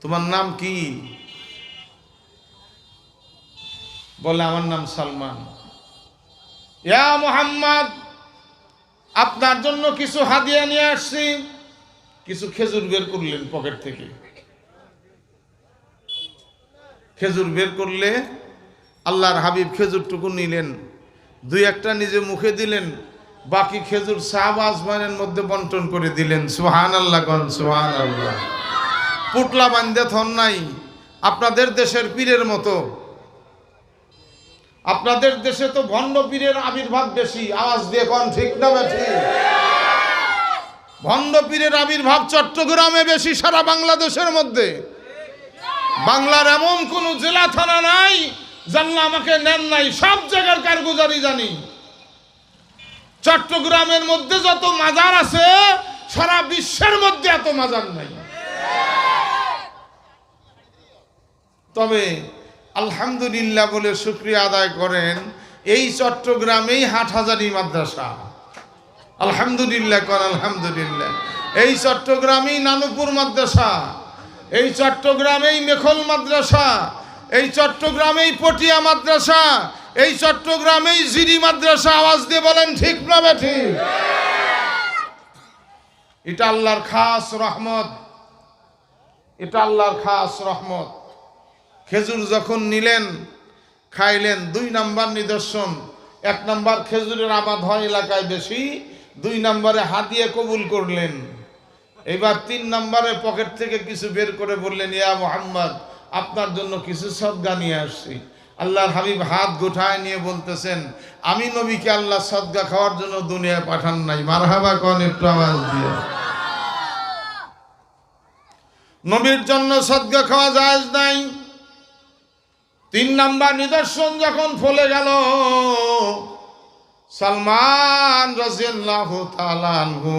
তোমার নাম কি? বলে আমার নাম সালমান। ইয়া মুহাম্মদ, আপনার জন্য কিছু হাদিয়া নিয়ে আসছি। কিছু খেজুর বের করলেন পকেট থেকে। খেজুর বের করলে আল্লাহর হাবিব খেজুরটুকু নিলেন, দুই একটা নিজে মুখে দিলেন, বাকি খেজুর সাহাবা আজমাইনের মধ্যে বন্টন করে দিলেন। সুবহানাল্লাহ কোন সুবহানাল্লাহ। পুটলা বান্ধে থন নাই আপনাদের দেশের পীরের মতো। আপনাদের দেশে তো ভণ্ড পীরের আবির্ভাব বেশি। আওয়াজ দিয়ে কোন ঠিক না বেশি? ভণ্ড পীরের আবির্ভাব চট্টগ্রামে বেশি সারা বাংলাদেশের মধ্যে। বাংলার এমন কোন জেলা থানা নাই জানলা আমাকে নেন নাই, সব জায়গার কারগুজারি জানি। চট্টগ্রামের মধ্যে যত মাজার আছে সারা বিশ্বের মধ্যে এত মাজার নাই। তবে আলহামদুলিল্লাহ বলে শুকরিয়া আদায় করেন, এই চট্টগ্রামেই হাটহাজারী মাদ্রাসা। আলহামদুলিল্লাহ কর আলহামদুলিল্লাহ। এই চট্টগ্রামেই নানুপুর মাদ্রাসা, এই চট্টগ্রামেই মেখল মাদ্রাসা, এই চট্টগ্রামেই পটিয়া মাদ্রাসা, এই চট্টগ্রামেই জিরি মাদ্রাসা। আওয়াজ দিয়ে বলেন ঠিক না বেঠিক? এটা আল্লাহর খাস রহমত, এটা আল্লাহর খাস রহমত। খেজুর যখন নিলেন, খাইলেন, 2 নাম্বার নিদর্শন। 1 নাম্বার খেজুরের আবাদ হয় এলাকায় বেশি, 2 নাম্বারে হাদিয়া কবুল করলেন। এবার 3 নাম্বারে পকেট থেকে কিছু বের করে বললেন, ইয়া মুহাম্মদ, আপনার জন্য কিছু সদকা নিয়ে আসছি। আল্লাহর হাবিব হাত গোঠায় নিয়ে বলতেছেন, আমি নবীকে আল্লাহ সদকা খাওয়ার জন্য দুনিয়ায় পাঠান নাই। মারহাবা কোন একটু আওয়াজ দিয়ে। নবীর জন্য সদকা খাওয়া জায়েজ নাই। 3 নাম্বার নিদর্শন যখন ফলে গেল, সালমান রাদিয়াল্লাহু তাআলা আনহু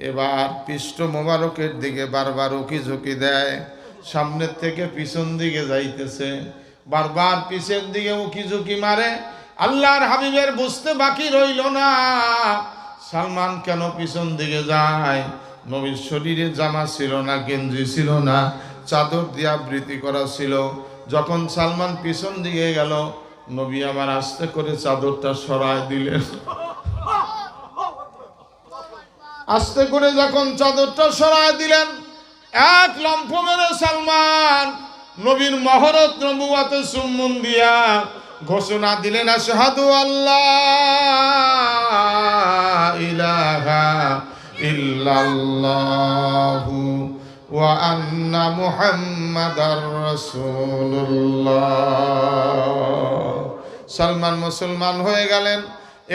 এবার পৃষ্ঠ মোবারকের দিকে বারবার উকি ঝুঁকি দেয়। সামনের থেকে পিছন দিকে যাইতেছে, বারবার পিছের দিকে উকি ঝুঁকি মারে। আল্লাহর হাবিবের বুঝতে বাকি রইল না সালমান কেন পিছন দিকে যায়। নবীর শরীরে জামা ছিল না, গেঞ্জি ছিল না, চাদর দিয়ে আবৃত্তি করা ছিল। যখন সালমান পিছন দিকে গেল, নবী আমার আস্তে করে চাদরটা সরায় দিলেন। আস্তে করে যখন চাদরটা সরায় দিলেন, এক লম্ফ মেরে সালমান নবীর মহরত নবুওয়াতে চুম্বন দিয়া ঘোষণা দিলেন, আশহাদু আল্লাহ ইলাহা ইল্লাল্লাহু ওয়া আন্না মুহাম্মাদার রাসূলুল্লাহ। সালমান মুসলমান হয়ে গেলেন।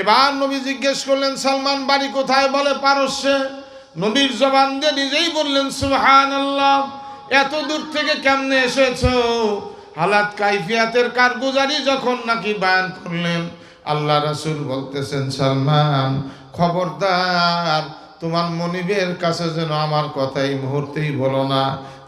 এবার নবী জিজ্ঞেস করলেন, সালমান বাড়ি কোথায়? বলে পারস্যে। নবীর জবান দিয়ে নিজেই বললেন, সুবহানাল্লাহ, এত দূর থেকে কেমনে এসেছো? হালাত কাইফিয়াতের কারগুজারি যখন নাকি বয়ান করলেন, আল্লাহ রাসূল বলতেছেন, সালমান খবরদার, তোমার মনিবের কাছে যেন আমার কথা এই মুহূর্তেই বলো না,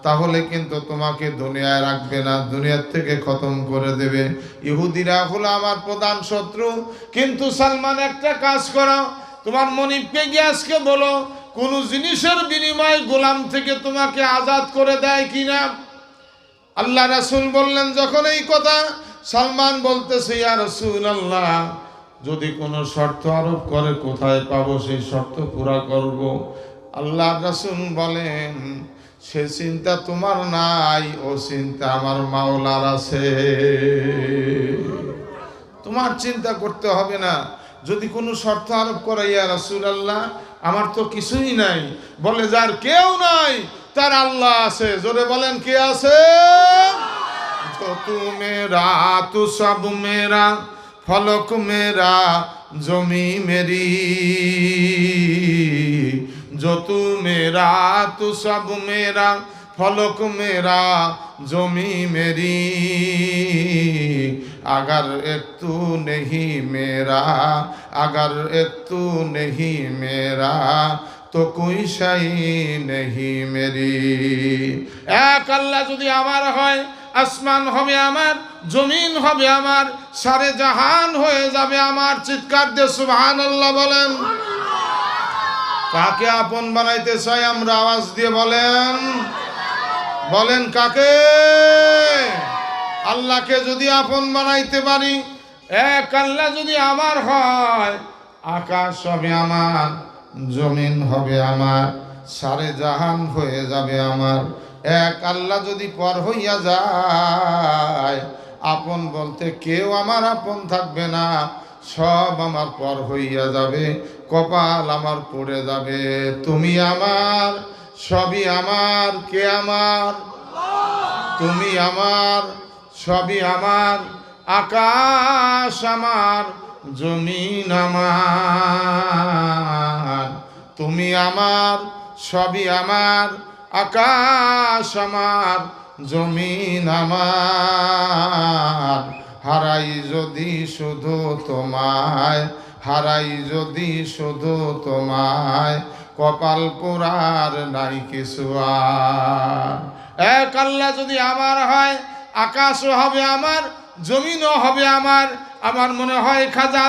তাহলে কিন্তু তোমাকে দুনিয়ায় রাখবে না, দুনিয়ার থেকে খতম করে দেবে। ইহুদিরা হলো আমার প্রধান শত্রু। কিন্তু সালমান একটা কাজ করো, তোমার মনিবকে গিয়ে আজকে বলো কোন জিনিসের বিনিময়ে গোলাম থেকে তোমাকে আজাদ করে দেয় কিনা? আল্লাহ রাসূল বললেন যখন এই কথা, সালমান বলতেছে ইয়া রাসূলুল্লাহ, যদি কোনো শর্ত আরোপ করে কোথায় পাবো, সেই শর্ত পুরা করব। আল্লাহ রাসূল বলেন সে চিন্তা তোমার নাই, ও চিন্তা আমার মাওলার আছে। তোমার চিন্তা করতে হবে না। যদি কোনো শর্ত আরোপ করে ইয়া রাসূলুল্লাহ, আমার তো কিছুই নাই, বলে যার কেউ নাই তার আল্লাহ আছে। জোরে বলেন কে আছে? তো তু মেরা তু সব মেরা, ফলক মেরা জমি মেরি, जो तू मेरा तू सब मेरा, फलक मेरा जमी मेरी, अगर एक तू नहीं मेरा, अगर एक तू नहीं मेरा, तो कोई शई नहीं मेरी। एक अल्लाह যদি আমার হয়, আসমান হবে আমার, জমিন হবে আমার, সারে জাহান হয়ে যাবে আমার। চিৎকার দিয়ে সুবহানাল্লাহ বলেন। কাকে আপন বানাইতে চাই আমরা? আওয়াজ দিয়ে বলেন, বলেন কাকে? আল্লাহকে যদি আপন বানাইতে পারি, এক আল্লাহ যদি আমার হয়, আকাশ হবে আমার, জমিন হবে আমার, সারে জাহান হয়ে যাবে আমার। এক আল্লাহ যদি পর হইয়া যায়, আপন বলতে কেউ আমার আপন থাকবে না, সব আমার পর হইয়া যাবে, কপাল আমার পড়ে যাবে। তুমি আমার, সবই আমার। কে আমার? তুমি আমার, সবই আমার। আকাশ আমার, জমিন আমার। তুমি আমার, সবই আমার। আকাশ আমার, জমিন আমার। হারাই যদি শুধু তোমায়, হারাই যদি শুধু তোমায়, কপাল পোড়ার নাই কিছু আর। এক আল্লাহ যদি আমার হয়, আকাশও হবে আমার, জমিনও হবে আমার। আমার মনে হয় খাজা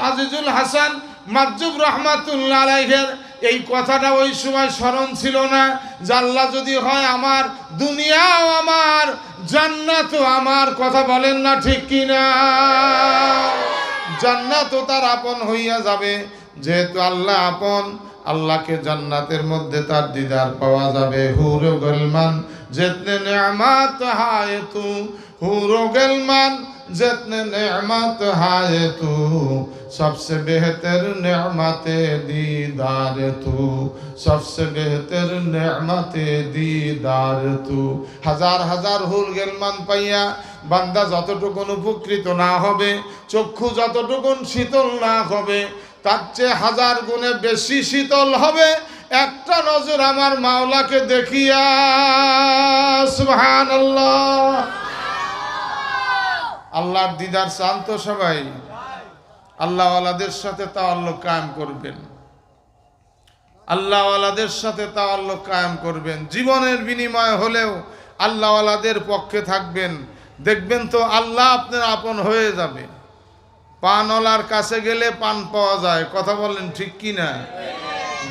আজিজুল হাসান মাজুব রহমাতুল্লাহ আলাইহির এই কথাটা ওই সময় স্মরণ ছিল না, যে আল্লাহ যদি হয় আমার, দুনিয়াও আমার, জান্নাতও আমার। কথা বলেন না ঠিক কিনা? জান্নাতও তার আপন হইয়া যাবে, যেহেতু আল্লাহ আপন। আল্লাহকে জান্নাতের মধ্যে তার দিদার পাওয়া যাবে। হুরো গলমান जितने नेमत हाय तू, हुरो गलमान जितने नेमत हाय तू, सबसे बेहतर नेमत दीदार तू, सबसे बेहतर नेमत दीदार तू। हजार हजार হুর গেলমান পাইয়া বান্দা যতটুকুন উপকৃত না হবে, চক্ষু যতটুকুন শীতল না হবে, তার চেয়ে হাজার গুণে বেশি শীতল হবে একটা নজর আমার মাওলাকে দেখিয়া। সুবহানাল্লাহ। আল্লাহর দিদার চান তো সবাই? আল্লাহওয়ালাদের সাথে তাআল্লুক কায়েম করবেন, আল্লাহওয়ালাদের সাথে তাআল্লুক কায়েম করবেন। জীবনের বিনিময় হলেও আল্লাহওয়ালাদের পক্ষে থাকবেন, দেখবেন তো আল্লাহ আপনার আপন হয়ে যাবে। পানওয়ালার কাছে গেলে পান পাওয়া যায়, কথা বলেন ঠিক কি না?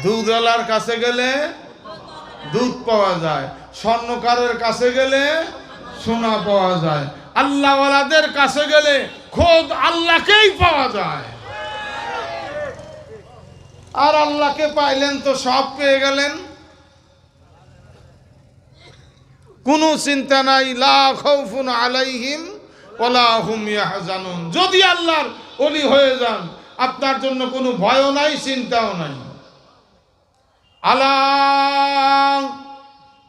দুধওয়ালার কাছে গেলে দুধ পাওয়া যায়, স্বর্ণকারের কাছে গেলে সোনা পাওয়া যায়। আল্লাহওয়ালাদের কাছে গেলে খোদ আল্লাহকেই পাওয়া যায়। আর আল্লাহকে পাইলেন তো সব পেয়ে গেলেন, কোনো চিন্তা নাই। লা খাউফুন আলাইহিম ওয়ালা হুম ইয়াহজানুন। যদি আল্লাহর ওলি হয়ে যান, আপনার জন্য কোনো ভয়ও নাই, চিন্তাও নাই। আলা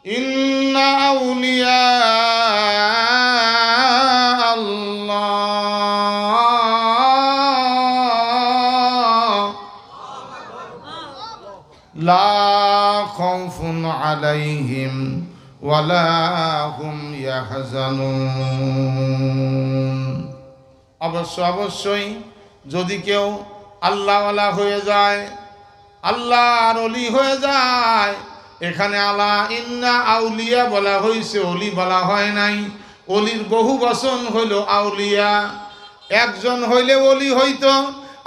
ইন্না আউলিয়া আল্লাহ লা খাউফুন আলাইহিম ওয়ালা হুম ইয়াহজানুন। অবশ্যই যদি কেউ আল্লাহওয়ালা হয়ে যায়, আল্লাহর ওলি হয়ে যায়, এখানে আলা ইন্না আউলিয়া বলা হয়েছে, ওলি বলা হয় নাই। ওলির বহু বচন হইল আউলিয়া। একজন হইলে ওলি হইতো,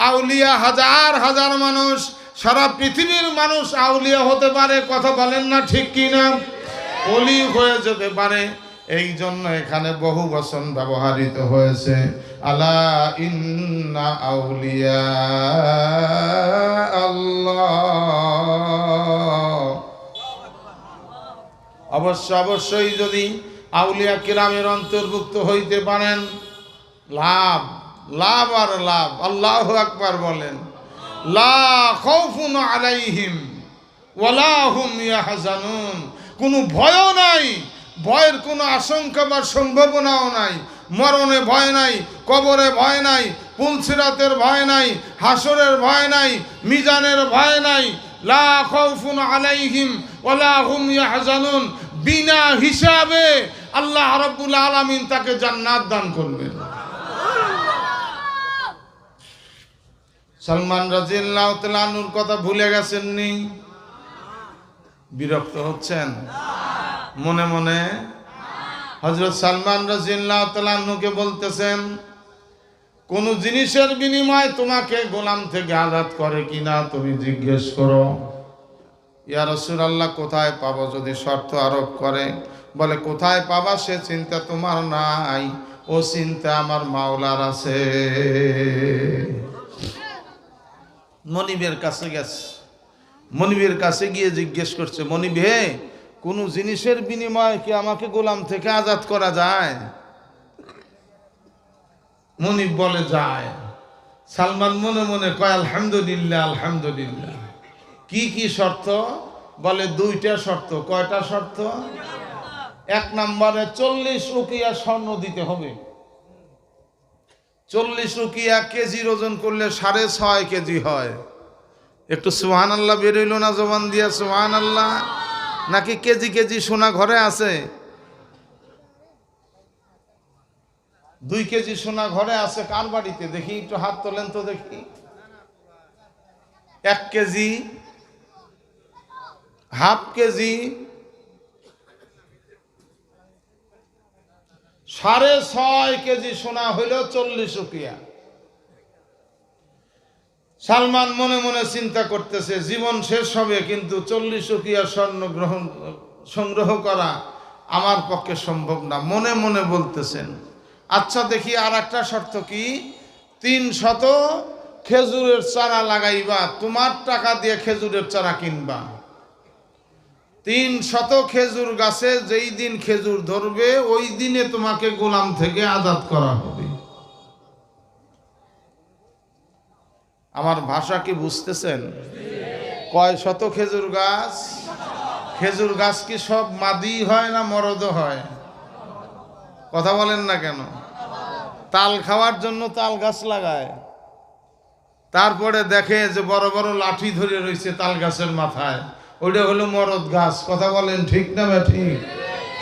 আউলিয়া হাজার হাজার মানুষ, সারা পৃথিবীর মানুষ আউলিয়া হতে পারে, কথা বলেন না ঠিক কি না? ওলি হয়ে যেতে পারে। এই জন্য এখানে বহু বচন ব্যবহৃত হয়েছে, আলা ইন্না আউলিয়া আল্লাহ। অবশ্যই যদি আউলিয়া কিরামের অন্তর্ভুক্ত হইতে পারেন, লাভ লাভ আর লাভ। আল্লাহু আকবার বলেন। লা খাউফুন আলাইহিম ওয়ালা হুম ইয়াহজানুন। কোনো ভয়ও নাই, ভয়ের কোনো আশঙ্কা বা সম্ভাবনাও নাই। মরণে ভয় নাই, কবরে ভয় নাই, পুলসিরাতের ভয় নাই, হাসরের ভয় নাই, মিজানের ভয় নাই। লা খাউফুন আলাইহিম ওয়ালা হুম ইয়াহজানুন। বিনা হিসাবে আল্লাহ রাব্বুল আলামিন তাকে জান্নাত দান করবেন। সালমান রাদিয়াল্লাহু তাআলা আনহুর কথা ভুলে গেছেন নি? বিরক্ত হচ্ছেন মনে মনে? হযরত সালমান রাদিয়াল্লাহু তাআলা আনহুকে বলতেছেন, কোন জিনিসের বিনিময়ে তোমাকে গোলাম থেকে আজাদ করে কিনা তুমি জিজ্ঞেস করো। ইয়া রাসূলুল্লাহ, কোথায় পাবো যদি শর্ত আরোপ করে? বলে, কোথায় পাবা সে চিন্তা তোমার নাই, ও চিন্তা আমার মাওলার আছে। মনিবের কাছে গেছে, মনিবের কাছে গিয়ে জিজ্ঞেস করছে, মনিব হে, কোন জিনিসের বিনিময়ে কি আমাকে গোলাম থেকে আজাদ করা যায়? মনিব বলে যায়। সালমান মনে মনে কয়, আলহামদুলিল্লাহ আলহামদুলিল্লাহ। কি কি শর্ত? বলে, দুইটা শর্ত। কয়টা শর্ত? এক নম্বরে 40 উকিয়া স্বর্ণ দিতে হবে। 40 উকিয়া কেজির ওজন করলে 6.5 কেজি হয়। একটু সুবহানাল্লাহ বেরোইল না জবান দিয়া? সুবহানাল্লাহ। নাকি কেজি কেজি সোনা ঘরে আছে? 2 কেজি সোনা ঘরে আছে কার বাড়িতে? দেখি একটু হাত তোলেন তো দেখি। 1 কেজি, হাফ কেজি, 6.5 কেজি সোনা হইল 40 উকিয়া। সালমান মনে মনে চিন্তা করতেছে, জীবন শেষ হবে কিন্তু 40 উকিয়া স্বর্ণ সংগ্রহ করা আমার পক্ষে সম্ভব না। মনে মনে বলতেছেন, আচ্ছা দেখি আর একটা শর্ত কি? 300 খেজুরের চারা লাগাইবা, তোমার টাকা দিয়ে খেজুরের চারা কিনবা। 300 খেজুর গাছে যেই দিন খেজুর ধরবে ওই দিনে তোমাকে গোলাম থেকে আজাদ করা হবে। আমার ভাষা কি বুঝতেছেন? কয় শত খেজুর গাছ? খেজুর গাছ কি সব মাদি হয় না মরদ হয়? কথা বলেন না কেন? তাল খাওয়ার জন্য তাল গাছ লাগায়, তারপরে দেখে যে বড় বড় লাঠি ধরে রয়েছে তাল গাছের মাথায়, ওইটা হলো মরদ গাছ। কথা বলেন ঠিক না ঠিক?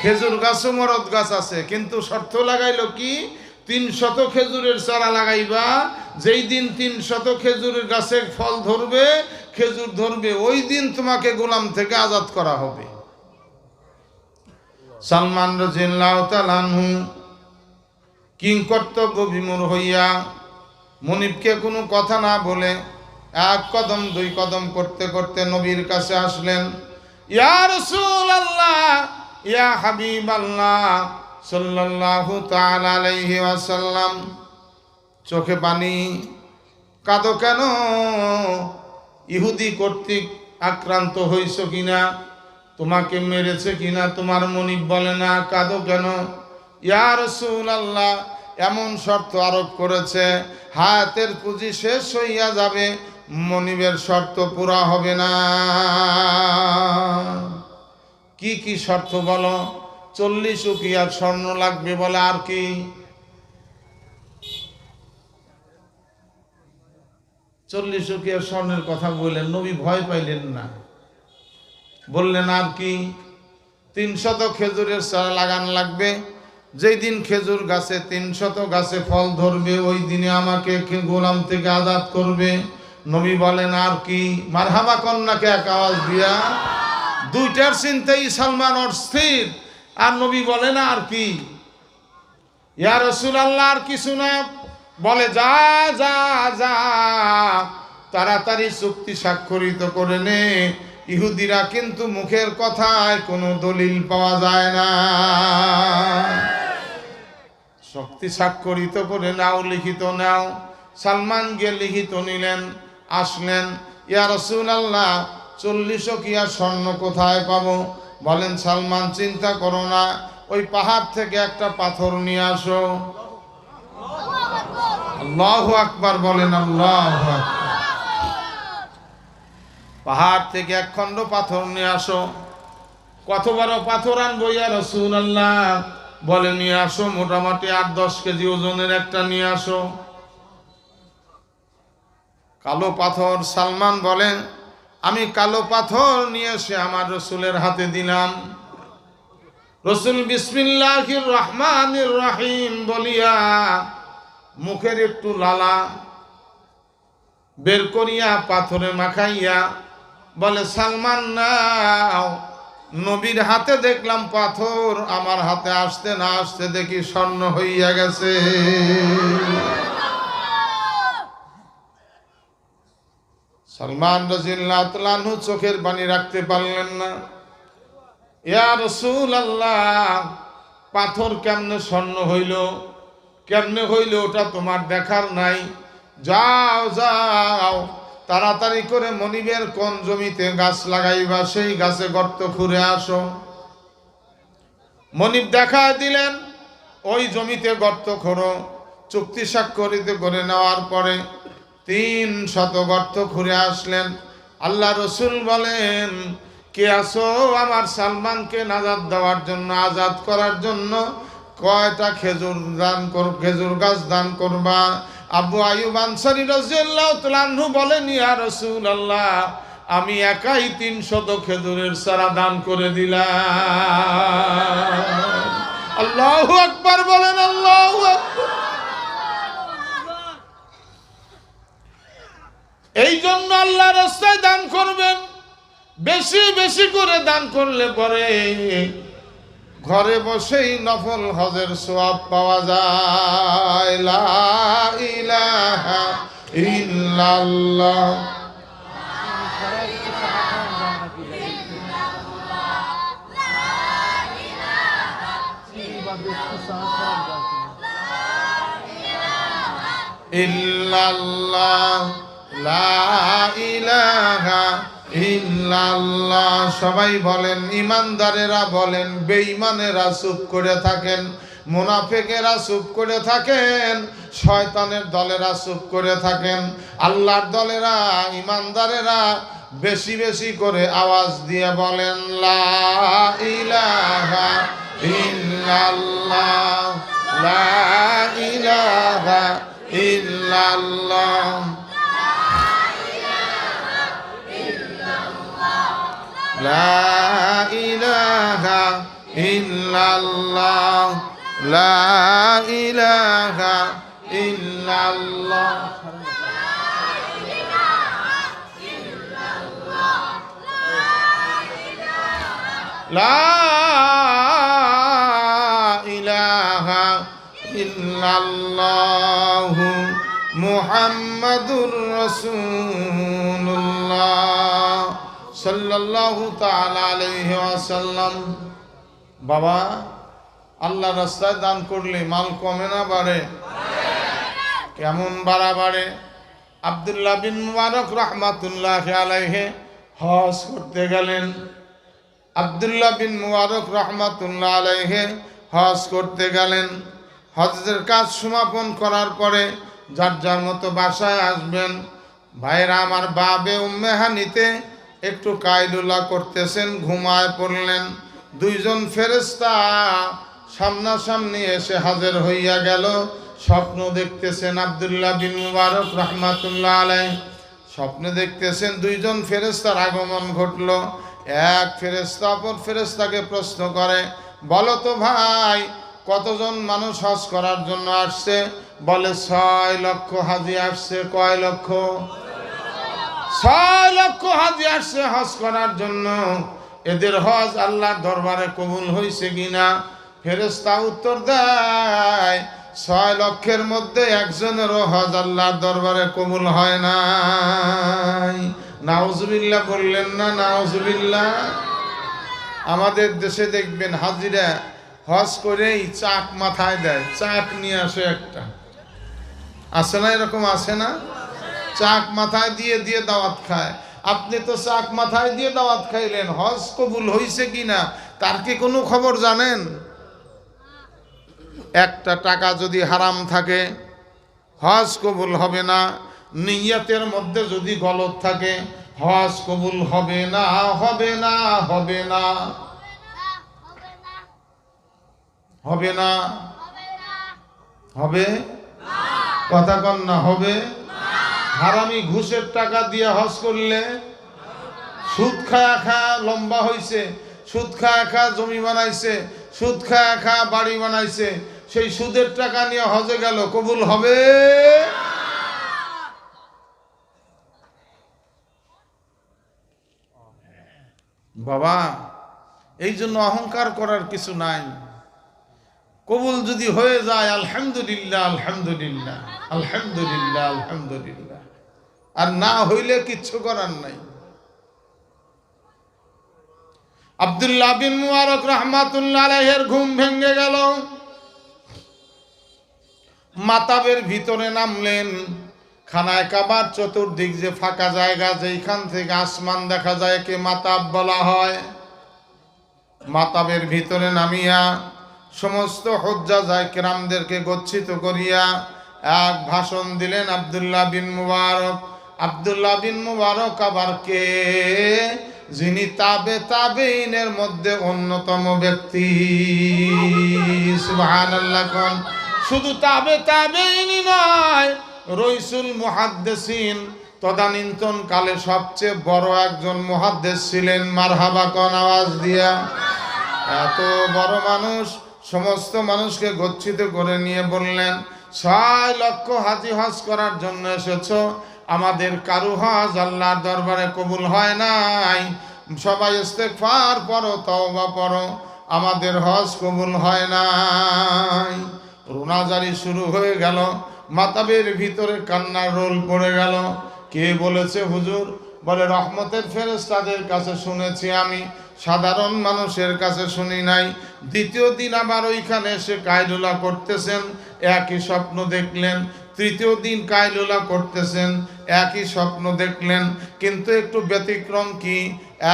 খেজুর গাছও মরদ গাছ আছে, কিন্তু শর্ত লাগাইলো কি? 300 খেজুরের চারা লাগাইবা, যেই দিন 300 খেজুরের গাছে ফল ধরবে, খেজুর ধরবে, ওই দিন তোমাকে গোলাম থেকে আজাদ করা হবে। সালমান রাদিয়াল্লাহু তাআলা আনহু কিং কর্তব্য বিমূঢ় হইয়া মনিবকে কোনো কথা না বলে 1 কদম 2 কদম করতে করতে নবীর কাছে আসলেন। ইয়া রাসূলুল্লাহ, ইয়া হাবিবাল্লাহ সাল্লাল্লাহু তাআলা আলাইহি ওয়াসাল্লাম, চোখে পানি, কাঁদো কেন? ইহুদি কর্তৃক আক্রান্ত হইছো কিনা? তোমাকে মেরেছে কিনা? তোমার মনিব বলে না, কাঁদো কেন? ইয়া রাসূলুল্লাহ, এমন শর্ত আরোপ করেছে হায়াতের পুঁজি শেষ হইয়া যাবে, মনিবের শর্ত পুরা হবে না। কি কি শর্ত বলো? 40 উকিয়া স্বর্ণ লাগবে। বলে, আর কি? 40 উকিয়া স্বর্ণের কথা বললেন, নবী ভয় পাইলেন না, বললেন আর কি? 300 খেজুরের চারা লাগান লাগবে, যেই দিন খেজুর গাছে 300 গাছে ফল ধরবে ওই দিনে আমাকে গোলাম থেকে আজাদ করবে। নবী বলেন আর কি? মারহাবা কন্যাকে এক আওয়াজ দিয়া। দুইটার চিন্তাই সালমান অস্থির, আর নবী বলেন আর কি? ইয়া রাসূলুল্লাহ, আর কিছু না। বলে, যা যা যা, তাড়াতাড়ি চুক্তি স্বাক্ষরিত করে নে। ইহুদিরা কিন্তু মুখের কথায় কোনো দলিল পাওয়া যায় না, চুক্তি স্বাক্ষরিত করে নাও, লিখিত নাও। সালমান গিয়ে লিখিত নিলেন, আসলেন। ইয়া রাসূলুল্লাহ, 40 উকিয়া স্বর্ণ কোথায় পাবো? বলেন সালমান, চিন্তা করো না, ওই পাহাড় থেকে একটা পাথর নিয়ে আসো। আল্লাহু আকবার বলেন, আল্লাহু আকবার। পাহাড় থেকে এক খণ্ড পাথর নিয়ে আসো। কত বড় পাথর আনবো ইয়া রাসূলুল্লাহ? বলে নিয়ে আসো মোটামুটি 8-10 কেজি ওজনের একটা নিয়ে আসো। কালো পাথর। সালমান বলেন, আমি কালো পাথর নিয়ে এসে আমার রসুলের হাতে দিলাম। রসুল বিসমিল্লাহির রহমানির রহিম বলিয়া মুখের একটু লালা বের করিয়া পাথরে মাখাইয়া বলে, সালমান নাও। নবীর হাতে দেখলাম পাথর, আমার হাতে আসতে না আসতে দেখি স্বর্ণ হইয়া গেছে। সালমান রাদিয়াল্লাহু তাআলা আনহু চোখের পানি রাখতে পারলেন না। ইয়া রাসূলুল্লাহ, পাথর কেমনে স্বর্ণ হইল, কেমনে হইল ওটা তোমার দেখার নাই। যাও যাও, তাড়াতাড়ি করে মনিবের কোন জমিতে গাছ লাগাইবা সেই গাছে গর্ত খুঁড়ে আসো। মনিব দেখা দিলেন, ওই জমিতে গর্ত খোঁড়ো। চুক্তি স্বাক্ষরিত করে নেওয়ার পরে 300 গর্ত খুঁড়ে আসলেন। আল্লাহ রসুল বলেন, কে আসো আমার সালমানকে নাজাত দেওয়ার জন্য, আজাদ করার জন্য? কয়টা খেজুর গাছ দান করবা? আবু আইয়ুব আনসারী রাদিয়াল্লাহু তাআলা আনহু বলেন, ইয়া রাসূলুল্লাহ, আমি একাই 300 খেজুরের চারা দান করে দিলাম। আল্লাহু আকবার বলেন, আল্লাহু আকবার। এই জন্য আল্লাহর রাস্তায় দান করবেন, বেশি বেশি করে দান করলে পরে ঘরে বসেই নফল হজের সওয়াব পাওয়া যায়। লা ইলাহা ইল্লাল্লাহ। ইল্লাল্লাহ, লা ইলাহা ইল্লাল্লাহ। সবাই বলেন, ইমানদারেরা বলেন, বেঈমানেরা চুপ করে থাকেন, মুনাফিকেরা চুপ করে থাকেন, শয়তানের দলেরা চুপ করে থাকেন। আল্লাহর দলেরা, ইমানদারেরা বেশি বেশি করে আওয়াজ দিয়ে বলেন, লা ইলাহা ইল্লাল্লাহ, লা ইলাহা ইল্লাল্লাহ। লা ইলাহা ইল্লাল্লাহ, লা ইলাহা ইল্লাল্লাহ। লা ইলাহা ইল্লাল্লাহ মুহাম্মাদুর রাসূলুল্লাহ সাল্লাল্লাহু তাআলা আলাইহি ওয়াসাল্লাম। বাবা, আল্লাহ রাস্তায় দান করলে মাল কমে না বাড়ে? কেমন বাড়ে? আব্দুল্লাহ বিন মুবারক রাহমাতুল্লাহি আলাইহি হজ করতে গেলেন। আব্দুল্লাহ বিন মুবারক রাহমাতুল্লাহি আলাইহি হজ করতে গেলেন। হজের কাজ সমাপন করার পরে যার যার মতো বাসায় আসবেন। ভাইরা আমার, বাবে উম্মে হানিতে একটু কায়লুলা করতেছেন, ঘুমায় পড়লেন। দুইজন ফেরেশতা সামনাসামনি এসে হাজির হইয়া গেল। স্বপ্ন দেখতেছেন আব্দুল্লাহ বিন মুবারক রাহমাতুল্লাহ আলাইহি, স্বপ্নে দেখতেছেন দুইজন ফেরেশতার আগমন ঘটলো। এক ফেরেশতা অপর ফেরেশতাকে প্রশ্ন করে, বলো তো ভাই, কতজন মানুষ হজ করার জন্য আসছে? বলে 6 লক্ষ হাজি আসছে। কয় লক্ষ? 6 লক্ষ হাজি আসছে হজ করার জন্য। এদের হজ আল্লাহর দরবারে কবুল হয়েছে কিনা? ফেরেশতা উত্তর দেয় 6 লক্ষের মধ্যে একজনেরও হজ আল্লাহর দরবারে কবুল হয় নাই। নাউজুবিল্লাহ বললেন না? নাউজুবিল্লাহ। আমাদের দেশে দেখবেন হাজিরা হজ করেই চাক মাথায় দেয়, চাক নিয়ে আসে একটা, আছে না? এরকম আছে না? চাক মাথায় দিয়ে দিয়ে দাওয়াত খায়। আপনি তো চাক মাথায় দিয়ে দাওয়াত খাইলেন, হজ কবুল হইছে কিনা তার কি কোনো খবর জানেন? একটা টাকা যদি হারাম থাকে হজ কবুল হবে না। নিয়তের মধ্যে যদি গলত থাকে হজ কবুল হবে না, হবে না, হবে না, হবে না, হবে কথা কন না, হবে। হারামি ঘুষের টাকা দিয়ে হজ করলে সুদ খায়া খায়া লম্বা হইছে, সুদ খায়া খায়া জমি বানাইছে, সুদ খায়া খায়া বাড়ি বানাইছে, সেই সুদের টাকা নিয়ে হজে গেল, কবুল হবে? বাবা, এই জন্য অহংকার করার কিছু নাই। কবুল যদি হয়ে যায় আলহামদুলিল্লাহ, আলহামদুলিল্লাহ, আলহামদুলিল্লাহ, আলহামদুলিল্লাহ। আর না হইলে কিচ্ছু করার নাই। আব্দুল্লাহ বিন মুবারক রাহমাতুল্লাহ আলাইহির ঘুম ভেঙে গেল। মাতাবের ভিতরে নামলেন। খানায় কাবার চতুর্দিক যে ফাঁকা জায়গা, যেখান থেকে আসমান দেখা যায়, কে মাতাব বলা হয়। মাতাবের ভিতরে নামিয়া সমস্ত হুজ্জাজ কিরামদেরকে গচ্ছিত করিয়া এক ভাষণ দিলেন আব্দুল্লাহ বিন মুবারক। আব্দুল্লাহ বিন মুবারক আবার কে? যিনি তাবেঈনের মধ্যে অন্যতম ব্যক্তি। সুবহানাল্লাহ কোন। শুধু তাবেঈনই নয়, রইসুল মুহাদ্দিসিন, তদানীন্তন কালে সবচেয়ে বড় একজন মুহাদ্দিস ছিলেন। মারহাবা কোন আওয়াজ দিয়া। এত বড় মানুষ সমস্ত মানুষকে গচ্ছিত করে নিয়ে বললেন, 6 লক্ষ হাজি হজ করার জন্য এসেছো, আমাদের কারু হজ আল্লাহর দরবারে কবুল হয় নাই। সবাই ইস্তেগফার পড়ো, তওবা পড়ো, আমাদের হজ কবুল হয় নাই। রোনাজারি শুরু হয়ে গেল। মাতাবের ভিতরে কান্নার রোল পড়ে গেল। কে বলেছে হুজুর? বলে রহমতের ফেরেশতাদের কাছে শুনেছি আমি, সাধারণ মানুষের কাছে শুনি নাই। দ্বিতীয় দিন আবার ওইখানে এসে কায়লুলা করতেছেন, একই স্বপ্ন দেখলেন। তৃতীয় দিন কায়লুলা করতেছেন, একই স্বপ্ন দেখলেন। কিন্তু একটু ব্যতিক্রম কি?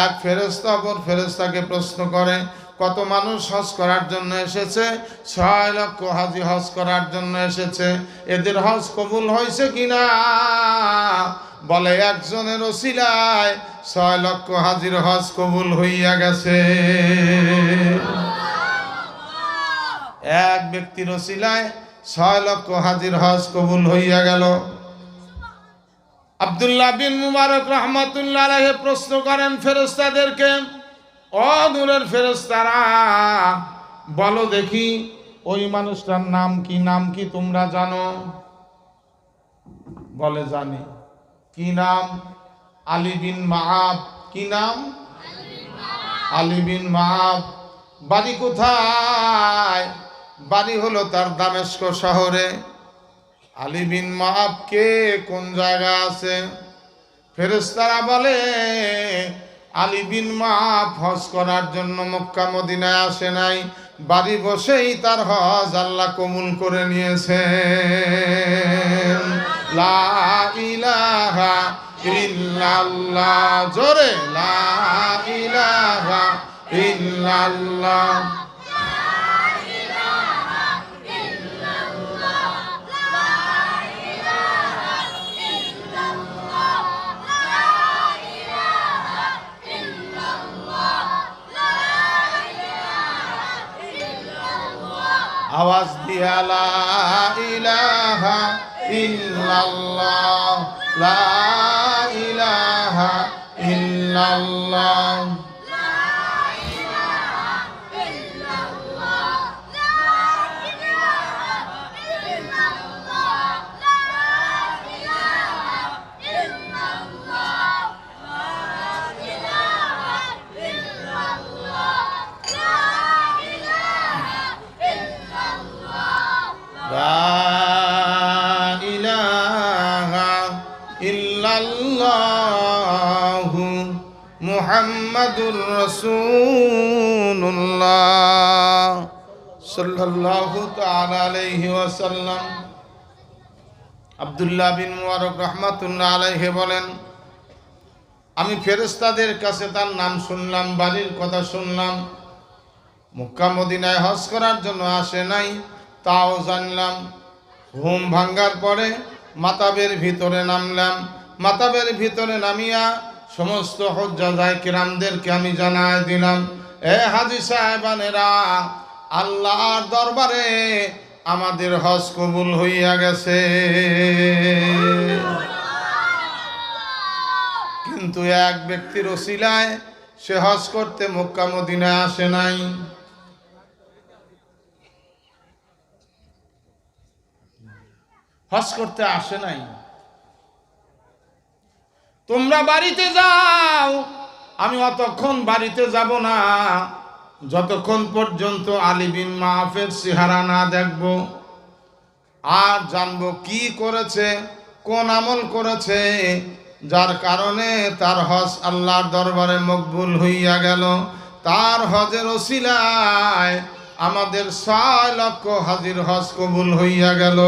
এক ফেরেশতা অপর ফেরেশতাকে প্রশ্ন করে, কত মানুষ হজ করার জন্য এসেছে? 6 লক্ষ হাজি হজ করার জন্য এসেছে, এদের হজ কবুল হয়েছে কিনা? বলে একজনের ওসিলায় 6 লক্ষ হাজির হজ কবুল হইয়া গেছে। এক ব্যক্তির ওসিলায় 6 লক্ষ হাজির হজ কবুল হইয়া গেল। আব্দুল্লাহ বিন মুবারক রাহমাতুল্লাহ আলাইহি প্রশ্ন করেন ফেরেশতাদেরকে, ও নূরের ফেরেশতারা, বলো দেখি ওই মানুষটার নাম কি? নাম কি তোমরা জানো? বলে জানি। কি নাম? আলী বিন মাআব। কি নাম? আলী বিন মাআব। বাড়ি কোথায়? বাড়ি হলো তার দামেস্ক শহরে। আলী বিন মাআব কে? কোন জায়গা আছে? ফেরেশতারা বলে আলী বিন মাআব হজ করার জন্য মক্কা মদিনায় আসে নাই, বাড়ি বসেই তার হজ আল্লাহ কবুল করে নিয়েছেন। লা ইলাহা ইল্লাল্লাহ। জোরে লা ইলাহা ইল্লাল্লাহ। আওয়াজ দিয়া লা ইলাহা ইল্লাল্লাহ, লা ইলাহা ইল্লাল্লাহ। লা ইলাহা ইল্লাল্লাহু মুহাম্মাদুর রাসূলুল্লাহ সাল্লাল্লাহু তাআলা আলাইহি ওয়াসাল্লাম। আব্দুল্লাহ বিন মুবারক রাহমাতুল্লাহ আলাইহি বলেন, আমি ফেরেশতাদের কাছে তার নাম শুনলাম, বাড়ির কথা শুনলাম। মক্কা মদিনায় হজ করার জন্য আসে নাই তাও জানলাম। ঘুম ভাঙ্গার পরে মাতাবের ভিতরে নামলাম। মাতাবের ভিতরে নামিয়া সমস্ত হুজ্জায়ে কিরামদেরকে আমি জানায় দিলাম, এ হাজী সাহেবানেরা, আল্লাহর দরবারে আমাদের হজ কবুল হইয়া গেছে। কিন্তু এক ব্যক্তির ওসিলায় সে হজ করতে মক্কা মদিনায় আসে নাই। হজ করতে আসে নাই। তোমরা বাড়িতে যাও, আমি অতক্ষণ বাড়িতে যাব না যতক্ষণ পর্যন্ত আলী বিন মাহফের চেহারা না দেখব, আর জানবো কি করেছে, কোন আমল করেছে, যার কারণে তার হজ আল্লাহর দরবারে মকবুল হইয়া গেল। তার হজের ওসিলায় আমাদের 6 লক্ষ হাজির হজ কবুল হইয়া গেল।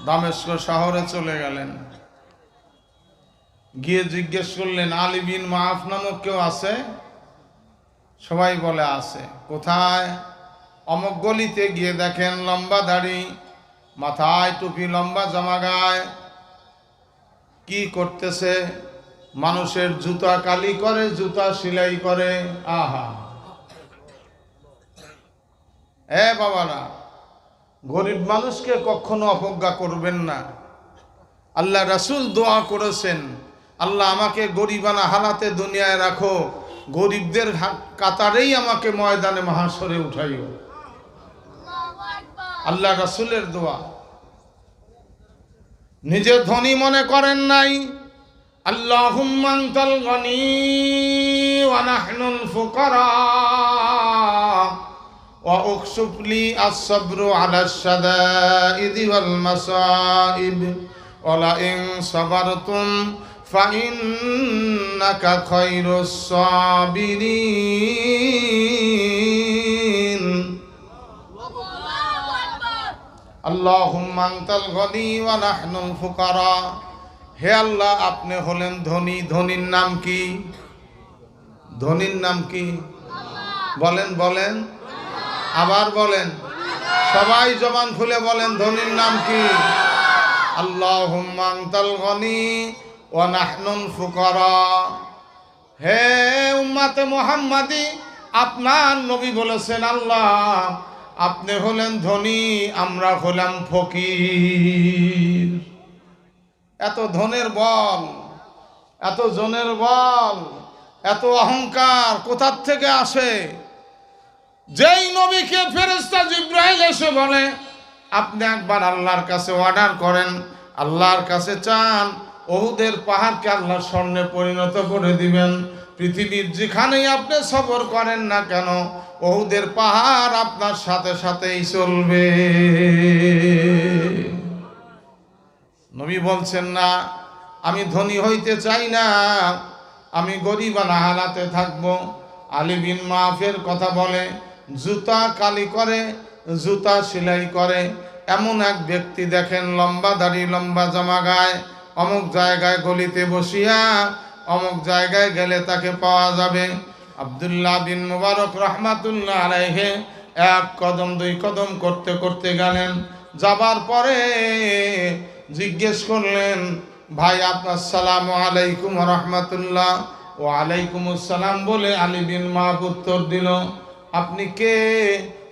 দামেস্ক শহরে চলে গেলেন, গিয়ে জিজ্ঞেস করলেন, আলী বিন মাহফ নামক কেউ আছে? সবাই বলে আছে। কোথায়? অমুক গলিতে। গিয়ে দেখেন লম্বা দাড়ি, মাথায় টুপি, লম্বা জামা গায়ে। কি করতেছে? মানুষের জুতা কালি করে, জুতা সেলাই করে। আহা, এ বাবারা, গরিব মানুষকে কখনো অবজ্ঞা করবেন না। আল্লাহ রাসূল দোয়া করেছেন, আল্লাহ আমাকে গরিবানা হালাতে দুনিয়ায় রাখো, গরিবদের কাতারেই আমাকে ময়দানে মাহশরে উঠাইও। আল্লাহ রাসূলের দোয়া। নিজে ধনী মনে করেন নাই। আল্লাহুম্মা আনতাল গনি ওয়া নাহনুল ফুকারা ওয়া উকশুফ লি আস-সাবরু আলা আশ-শাদাইদি ওয়াল মাসাইব ওয়া লা ইন সাবারতুম ফা ইন্নাকা খায়রুস সাবিরিন। আল্লাহুম্মা আনতাল গনি ওয়া নাহনুল ফুকারা। হে আল্লাহ, আপনি হলেন ধনী। ধনীর নাম কি? ধনীর নাম কি? বলেন বলেন, আবার বলেন, সবাই জবান খুলে বলেন, ধনীর নাম কি? আল্লাহুম্মা আনতাল গনি ওয়া নাহনুল ফুকারা। হে উম্মতে মুহাম্মাদি, আপনার নবী বলেছেন, আল্লাহ আপনি হলেন ধনী, আমরা হলাম ফকির। এত ধনের বল, এত জনের বল, এত অহংকার কোথার থেকে আসে? যেই নবীকে ফেরেশতা জিবরাইল এসে বলে, আপনি একবার আল্লাহর কাছে অর্ডার করেন, আল্লাহর কাছে চান, উহুদের পাহাড়কে আল্লাহ স্বর্ণে পরিণত করে দিবেন। পৃথিবীর যেখানেই আপনি সফর করেন না কেন, উহুদের পাহাড় আপনার সাথে সাথেই চলবে। নবী বলছেন, না, আমি ধনী হইতে চাই না, আমি গরিবানা হালাতে থাকবো। আলী বিন মাহফের কথা বলে, জুতা কালি করে, জুতা সেলাই করে এমন এক ব্যক্তি দেখেন, লম্বা দাড়ি, লম্বা জামা গায়ে, অমুক জায়গায় গলিতে বসিয়া, অমুক জায়গায় গেলে তাকে পাওয়া যাবে। আব্দুল্লাহ বিন মুবারক রাহমাতুল্লাহ আলাইহি 1 কদম 2 কদম করতে করতে গেলেন। যাবার পরে জিজ্ঞেস করলেন, ভাই আপনার আসসালামু আলাইকুম রাহমাতুল্লাহ। ও আলাইকুম আসসালাম বলে আলী বিন মাহফ উত্তর দিল, আপনি কে?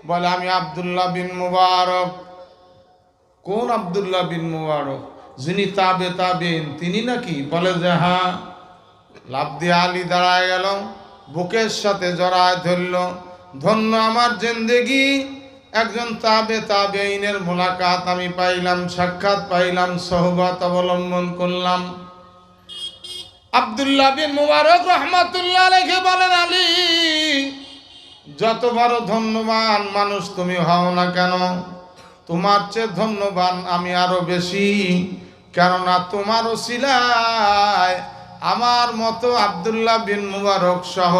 বলে, আমি আব্দুল্লাহ বিন মুবারক। কোন আব্দুল্লাহ বিন মুবারক? যিনি তাবেইন, তিনি নাকি? বলে যে হ্যাঁ। লাফ দিয়ে আলী দাঁড়ায় গেল, বুকের সাথে জড়ায় ধরল, ধন্য আমার জিন্দেগি, একজন তাবেইনের মোলাকাত আমি পাইলাম, সাক্ষাৎ পাইলাম, সোহবত অবলম্বন করলাম। আব্দুল্লাহ বিন মুবারক রাহমাতুল্লাহ আলাইহি বলেন, আলী যত বড় ধন্যবান মানুষ তুমি হও না কেন, তোমার চেয়ে ধন্যবান আমি আরো বেশি। কেননা তোমার ওসিলায় আমার মতো আব্দুল্লাহ বিন মুবারক সহ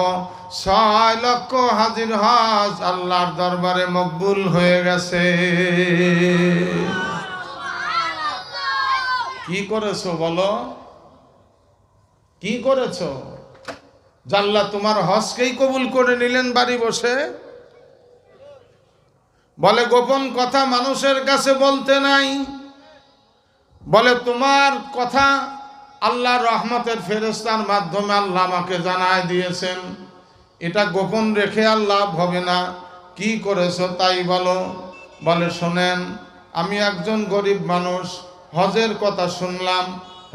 6 লক্ষ হাজির হজ আল্লাহর দরবারে মকবুল হয়ে গেছে। কি করেছো বলো, কি করেছো? আল্লাহ তোমার হজকেই কবুল করে নিলেন বাড়ি বসে। বলে গোপন কথা মানুষের কাছে বলতে নাই, বলে তোমার কথা আল্লাহর রহমতের ফেরেশতার মাধ্যমে আল্লাহ আমাকে জানায় দিয়েছেন, এটা গোপন রেখে আল্লাহ হবে না। কি করেছো তাই বলো। বলে শোনেন, আমি একজন গরিব মানুষ, হজের কথা শুনলাম,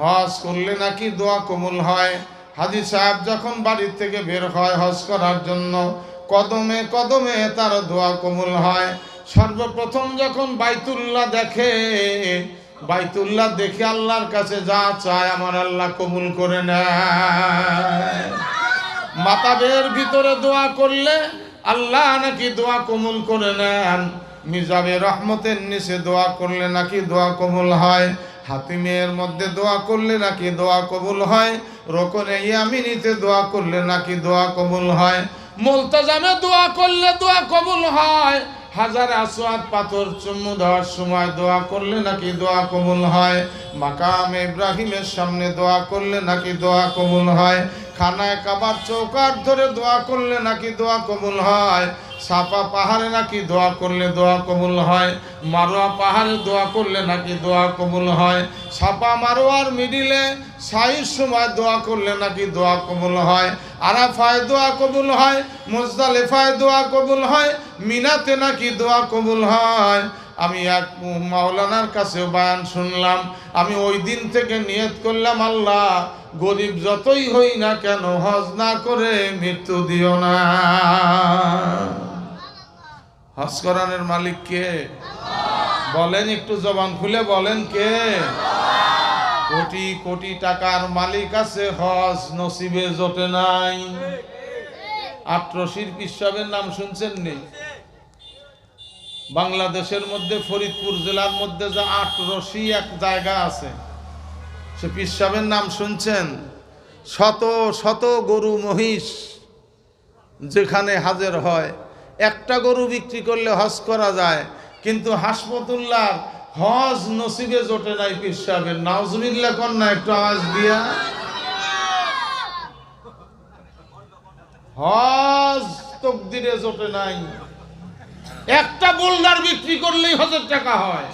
হজ করলে নাকি দোয়া কবুল হয়। হাজী সাহেব যখন বাড়ির থেকে বের হয় হজ করার জন্য, কদমে কদমে তার দোয়া কবুল হয়। সর্বপ্রথম যখন বাইতুল্লাহ দেখে, বাইতুল্লাহ দেখে আল্লাহর কাছে যা চায় আমার আল্লাহ কবুল করে নেয়। মাতাবের ভিতরে দোয়া করলে আল্লাহ নাকি দোয়া কবুল করে নেন। মিজাবে রহমতের নিচে দোয়া করলে নাকি দোয়া কবুল হয়। হাতিমের মধ্যে দোয়া করলে নাকি দোয়া কবুল হয়। রোকনে ইয়ামিনিতে দোয়া করলে নাকি দোয়া কবুল হয়। মুলতাজামে দোয়া করলে দোয়া কবুল হয়। হাজার আসওয়াদ পাথর চুম্বু দেওয়ার সময় দোয়া করলে নাকি দোয়া কবুল হয়। মাকাম ইব্রাহিমের সামনে দোয়া করলে নাকি দোয়া কবুল হয়। খানায় কাবার চৌকাঠ ধরে দোয়া করলে নাকি দোয়া কবুল হয়। সাপা পাহাড়ে নাকি দোয়া করলে দোয়া কবুল হয়। মারোয়া পাহাড়ে দোয়া করলে নাকি দোয়া কবুল হয়। সাপা মারোয়ার মিডিলে সাইর সময় দোয়া করলে নাকি দোয়া কবুল হয়। আরাফায় দোয়া কবুল হয়। মুজদালিফায় দোয়া কবুল হয়। মিনাতে নাকি দোয়া কবুল হয়। আমি এক মাওলানার কাছে বয়ান শুনলাম, আমি ওই দিন থেকে নিয়ত করলাম, আল্লাহ গরিব যতই হই না কেন হজ না করে মৃত্যু দিও না। হজ করানোর মালিক কে বলেন? একটু জবান খুলে বলেন কে? কোটি কোটি টাকার মালিক আছে, হজ নসিবে জোটে নাই। আটরশির পীর সাহেবের নাম শুনছেন নি? বাংলাদেশের মধ্যে ফরিদপুর জেলার মধ্যে যে আটরশি এক জায়গা আছে, সে পীর সাহেবের নাম শুনছেন? শত শত গরু মহিষ যেখানে হাজির হয়, একটা গরু বিক্রি করলে হজ করা যায়, কিন্তু হাসপাতুল্লাহ হজ নসিবে জোটে নাই পীর সাহেবের। নাউজুবিল্লাহ কন্যা একটু আওয়াজ দিয়া। হজ তকদিরে জোটে নাই। একটা বোল্ডার বিক্রি করলেই হজের টাকা হয়।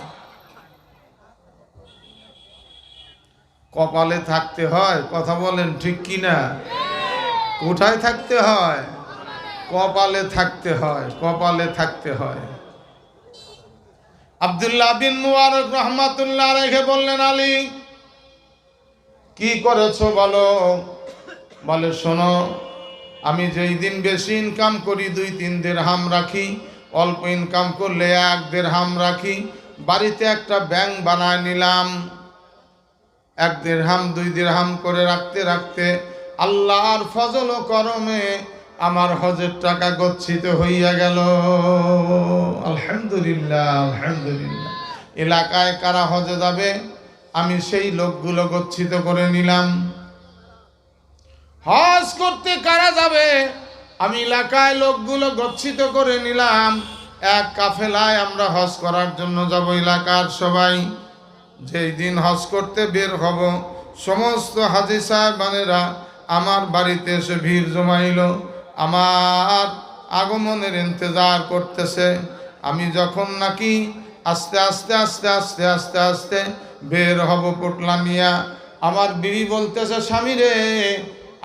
কপালে থাকতে হয়, কথা বলেন ঠিক কিনা? কোথায় থাকতে হয়? কপালে থাকতে হয়, কপালে থাকতে হয়। আব্দুল্লাহ বিন মুবারক রহমাতুল্লাহ আলাইহি বললেন, আলী কি করেছো বলো? বলে শোনো, আমি যেই দিন বেশি ইনকাম করি 2-3 দিরহাম রাখি, অল্প ইনকাম করলে 1 দিরহাম রাখি। বাড়িতে একটা ব্যাংক বানায় নিলাম। 1 দিরহাম 2 দিরহাম করে রাখতে রাখতে আল্লাহর ফজল ও করমে আমার হজের টাকা গচ্ছিত হইয়া গেল। আলহামদুলিল্লাহ, আলহামদুলিল্লাহ। এলাকায় কারা হজে যাবে, আমি সেই লোকগুলো গচ্ছিত করে নিলাম। হজ করতে কারা যাবে, আমি এলাকায় লোকগুলো গচ্ছিত করে নিলাম। এক কাফেলায় আমরা হজ করার জন্য যাব। এলাকার সবাই যেই দিন হজ করতে বের হব, সমস্ত হাজী সাহেবানেরা আমার বাড়িতে এসে ভিড় জমাইল, আমার আগমনের ইন্তজার করতেছে। আমি যখন নাকি আস্তে আস্তে আস্তে আস্তে আস্তে আস্তে বের হব পোটলা নিয়া, আমার বিবি বলতেছে, স্বামী রে,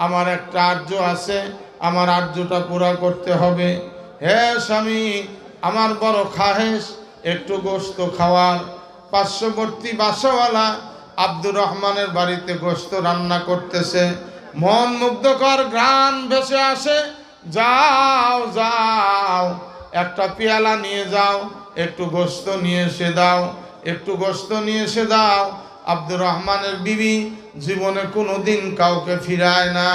আমার একটা আর্য আছে, আমার আর্যটা পুরা করতে হবে। হে স্বামী, আমার বড় খাহেশ একটু গোশত খাওয়ার। পার্শ্ববর্তী বাসাওয়ালা আব্দুর রহমানের বাড়িতে গোশত রান্না করতেছে, মন মুগ্ধকর ঘ্রাণ ভেসে আসে। যাও যাও, একটা পেয়ালা নিয়ে যাও, একটু গোশত নিয়ে এসে দাও, একটু গোশত নিয়ে এসে দাও। আব্দুর রহমানের বিবি জীবনে কোনোদিন কাউকে ফিরায় না।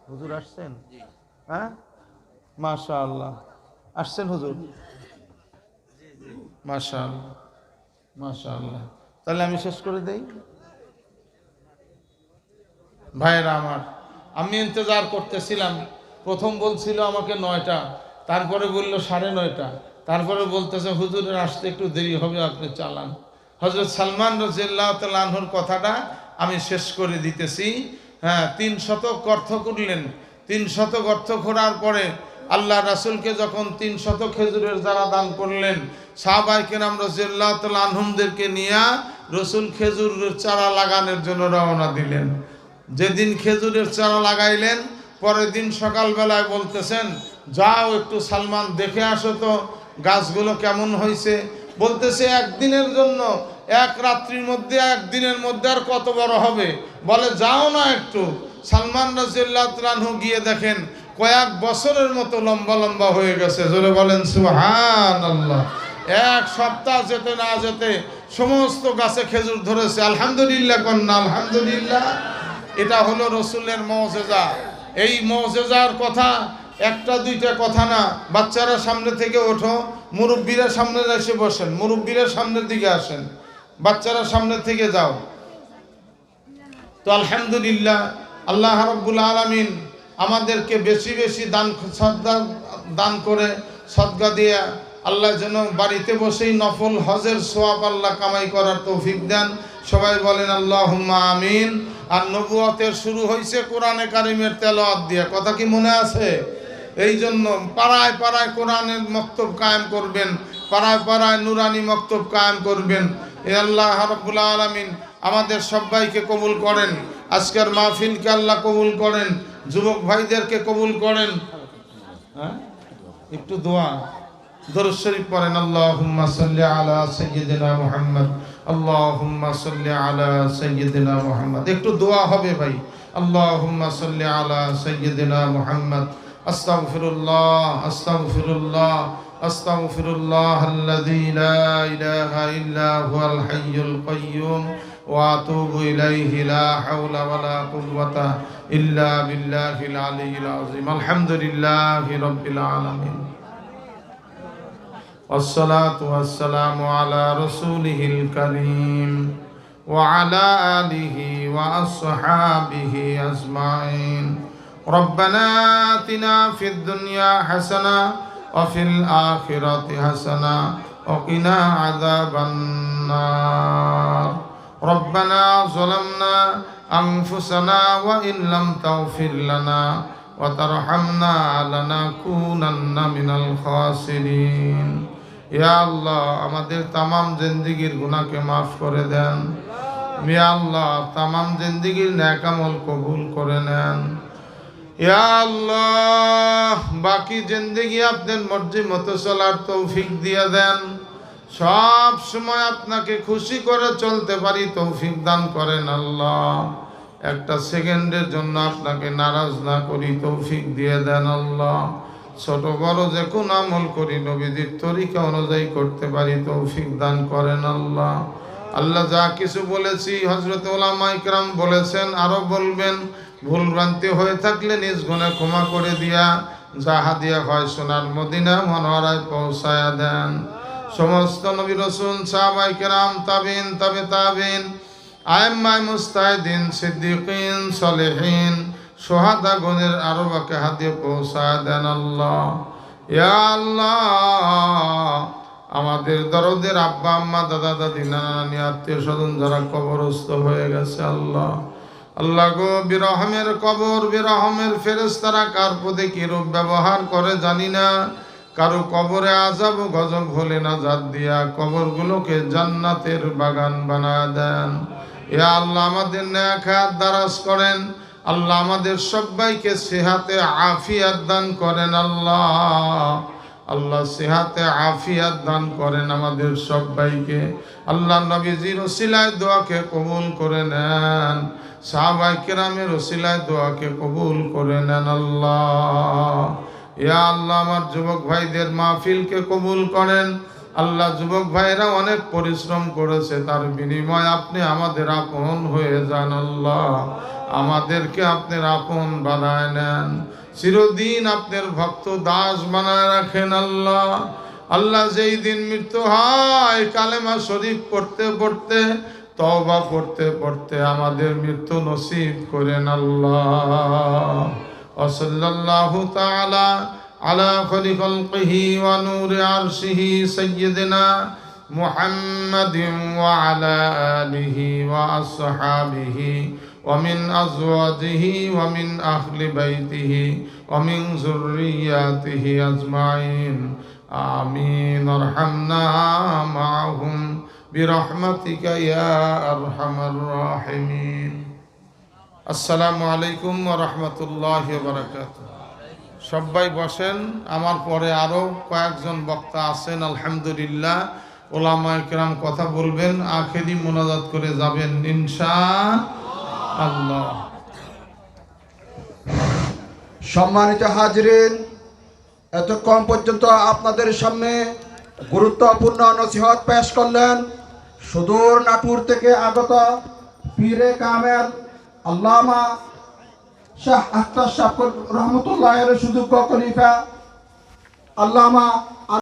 হুজুর আসছেন? হ্যাঁ, মাশাআল্লাহ। আসছেন হুজুর? মাশাআল্লাহ, মাশাআল্লাহ। তাহলে আমি শেষ করে দেই। ভাইয়েরা আমার, আমি ইন্তজার করতেছিলাম। প্রথম বলছিল আমাকে 9টা, তারপরে বলল 9:30, তারপরে বলতেছে হুজুরের আসতে একটু দেরি হবে, আপনি চালান। হযরত সালমান রাদিয়াল্লাহু তাআলা আনহুর কথাটা আমি শেষ করে দিতেছি। হ্যাঁ, 3 শতক অর্থ করলেন। 3 শতক অর্থ করার পরে আল্লাহ রাসূলকে যখন 3 শতক খেজুরের চারা দান করলেন, সাহাবায়ে কেরাম রাদিয়াল্লাহু তাআলা আনহুমদেরকে নিয়ে রাসূল খেজুরের চারা লাগানোর জন্য রওনা দিলেন। যেদিন খেজুরের চারা লাগাইলেন, পরের দিন সকালবেলায় বলতেছেন, যাও একটু সালমান দেখে আসো তো গাছগুলো কেমন হয়েছে। বলতেছে একদিনের জন্য, এক রাত্রির মধ্যে, একদিনের মধ্যে আর কত বড় হবে। বলে যাও না একটু। সালমান রাদিয়াল্লাহু তাআলা আনহু গিয়ে দেখেন কয়েক বছরের মতো লম্বা লম্বা হয়ে গেছে। জোরে বলেন সুবহানাল্লাহ। 1 সপ্তাহ যেতে না যেতে সমস্ত গাছে খেজুর ধরেছে। আলহামদুলিল্লাহ কন্যা, আলহামদুলিল্লাহ। এটা হলো রসুলের মুজিজা। এই মুজিজার কথা একটা দুইটা কথা না। বাচ্চারা সামনে থেকে ওঠো, মুরব্বীরা সামনে এসে বসেন, মুরব্বীরা সামনের দিকে আসেন, বাচ্চারা সামনে থেকে যাও। তো আলহামদুলিল্লাহ, আল্লাহ রাব্বুল আলামিন আমাদেরকে বেশি বেশি দান করে সদকা দিয়ে আল্লাহ যেন বাড়িতে বসেই নফল হজের সওয়াব আল্লাহ কামাই করার তৌফিক দেন। সবাই বলেন আল্লাহুম্মা আমিন। আর নবুয়তের শুরু হয়েছে কোরআনে কারিমের তেলাওয়াত দিয়ে, কথা কি মনে আছে? এই জন্য পাড়ায় পাড়ায় কোরআনের মক্তব কায়েম করবেন, পাড়ায় পাড়ায় নুরানি মক্তব কায়েম করবেন। এ আল্লাহ রাব্বুল আলামিন আমাদের সবাইকে কবুল করেন। আজকের মাহফিলকে আল্লাহ কবুল করেন, যুবক ভাইদেরকে কবুল করেন। হ্যাঁ, একটু দোয়া দরুদ শরীফ পড়েন। আল্লাহুম্মা সাল্লি আলা সাইয়্যিদিনা মুহাম্মদ, আল্লাহুম্মা সাল্লি আলা সাইয়্যিদিনা মুহাম্মদ। একটু দোয়া হবে ভাই। আল্লাহুম্মা সাল্লি আলা সাইয়্যিদিনা মুহাম্মদ। আস্তাগফিরুল্লাহ, আস্তাগফিরুল্লাহ, আস্তাগফিরুল্লাহ আল্লাযী লা ইলাহা ইল্লা হুয়াল হাইয়ুল কাইয়্যুম ওয়া আতুবু ইলাইহি লা হাওলা ওয়া লা কুওয়াতা ইল্লা বিল্লাহিল আলিয়্যিল আযীম। আলহামদুলিল্লাহি রাব্বিল আলামিন। والصلاة والسلام على رسوله الكريم وعلى آله وأصحابه أجمعين. ربنا آتنا في الدنيا حسنة وفي الآخرة حسنة وقنا عذاب النار. ربنا ظلمنا أنفسنا وإن لم تغفر لنا وترحمنا لنكونن من الخاسرين. ইয়া আল্লাহ, আমাদের তামাম জিন্দেগীর গুনাহকে মাফ করে দেন। ইয়া আল্লাহ, তামাম জিন্দেগীর নেক আমল কবুল করে নেন। ইয়া আল্লাহ, বাকি জিন্দেগি আপনার মর্জি মতো চলার তৌফিক দিয়ে দেন। সব সময় আপনাকে খুশি করে চলতে পারি তৌফিক দান করেন আল্লাহ। একটা সেকেন্ডের জন্য আপনাকে নারাজ না করি তৌফিক দিয়ে দেন আল্লাহ। ছোট বড় যে কোন আমল করি নবীজির তরিকা অনুযায়ী করতে পারি তৌফিক দান করেন আল্লাহ। আল্লাহ, যা কিছু বলেছি হযরত উলামা ইকরাম বলেছেন, আরো বলবেন, ভুল ভ্রান্তি হয়ে থাকলে নিজ গুণে ক্ষমা করে দিয়া যা হাদিয়া হয় সোনার মদিনা মনোহরায় পৌঁছায়া দেন। সমস্ত নবী রাসূল সাহাবায়ে কেরাম তাবিন তাবে তাবিন আইম্মায়ে মুজতাহিদিন সিদ্দিকিন সলিহিন সোহাদা গণের আরবাকে হাদিয়া পৌঁছায়া দেন আল্লাহ। ইয়া আল্লাহ, আমাদের দরদের আব্বা আম্মা দাদা দাদি নানা নানি আত্মীয় স্বজন যারা কবরস্থ হয়ে গেছে আল্লাহ, আল্লাহ গো, বিরহমের কবর, বিরহমের ফেরেশতারা কার প্রতি কি রূপ ব্যবহার করে জানি না। কারো কবরে আযাব গজব হলে না জাত দিয়া কবরগুলোকে জান্নাতের বাগান বানায় দেন। ইয়া আল্লাহ, আমাদের নেক হায়াত দারাজ করেন আল্লাহ। আমাদের সবাইকে সেহাতে আফিয়াত দান করেন আল্লাহ। আল্লাহ, সেহাতে আফিয়াত দান করেন আমাদের সবাইকে আল্লাহ। নবীজির ওসিলায় দোয়াকে কবুল করে নেন, সাহাবায়ে কেরামের ওসিলায় দোয়াকে কবুল করে নেন আল্লাহ। ইয়া আল্লাহ, আমার যুবক ভাইদের মাহফিলকে কবুল করেন আল্লাহ। যুবক ভাইরা অনেক পরিশ্রম করেছে, তার বিনিময়ে আপনি আমাদের আপন হয়ে যান আল্লাহ। আমাদেরকে আপনার আপন বানায় নেন। চিরদিন আপনার ভক্ত দাস বানায় রাখেন আল্লাহ। আল্লাহ যেই দিন মৃত্যু হয় কালেমা শরীফ পড়তে পড়তে তওবা পড়তে পড়তে আমাদের মৃত্যু নসিব করেন আল্লাহ। ওয়া সাল্লাল্লাহু তাআলা আলা খায়রি খালকিহি ওয়া নূরি আরশিহি সাইয়্যিদিনা মুহাম্মাদিন ওয়া আলা আলিহি ওয়া আসহাবিহি ওয়া মিন আজওয়াজিহি ওয়া মিন আহলি বাইতিহি ওয়া মিন যুররিয়াতিহি আজমাইন আমিন। আরহামনা মাআহুম বিরহমাতিকা ইয়া আরহামার রাহিমিন। আসসালামু আলাইকুম ওয়া রাহমাতুল্লাহি ওয়া বারাকাতুহু। সবাই বসেন, আমার পরে আরো কয়েকজন বক্তা আছেন আলহামদুলিল্লাহ। ওলামায়ে কেরাম কথা বলবেন, আখেরি মোনাজাত করে যাবেন ইনশাআল্লাহ। সম্মানিত হাজিরিন, এতক্ষণ পর্যন্ত আপনাদের সামনে গুরুত্বপূর্ণ নসিহত পেশ করলেন সুদূর নাটোর থেকে আগত পীরে কামেল আল্লামা শাহ আখতার সাহেব রহমতুল্লাহ এর সুযোগ্য খলিফা আল্লামা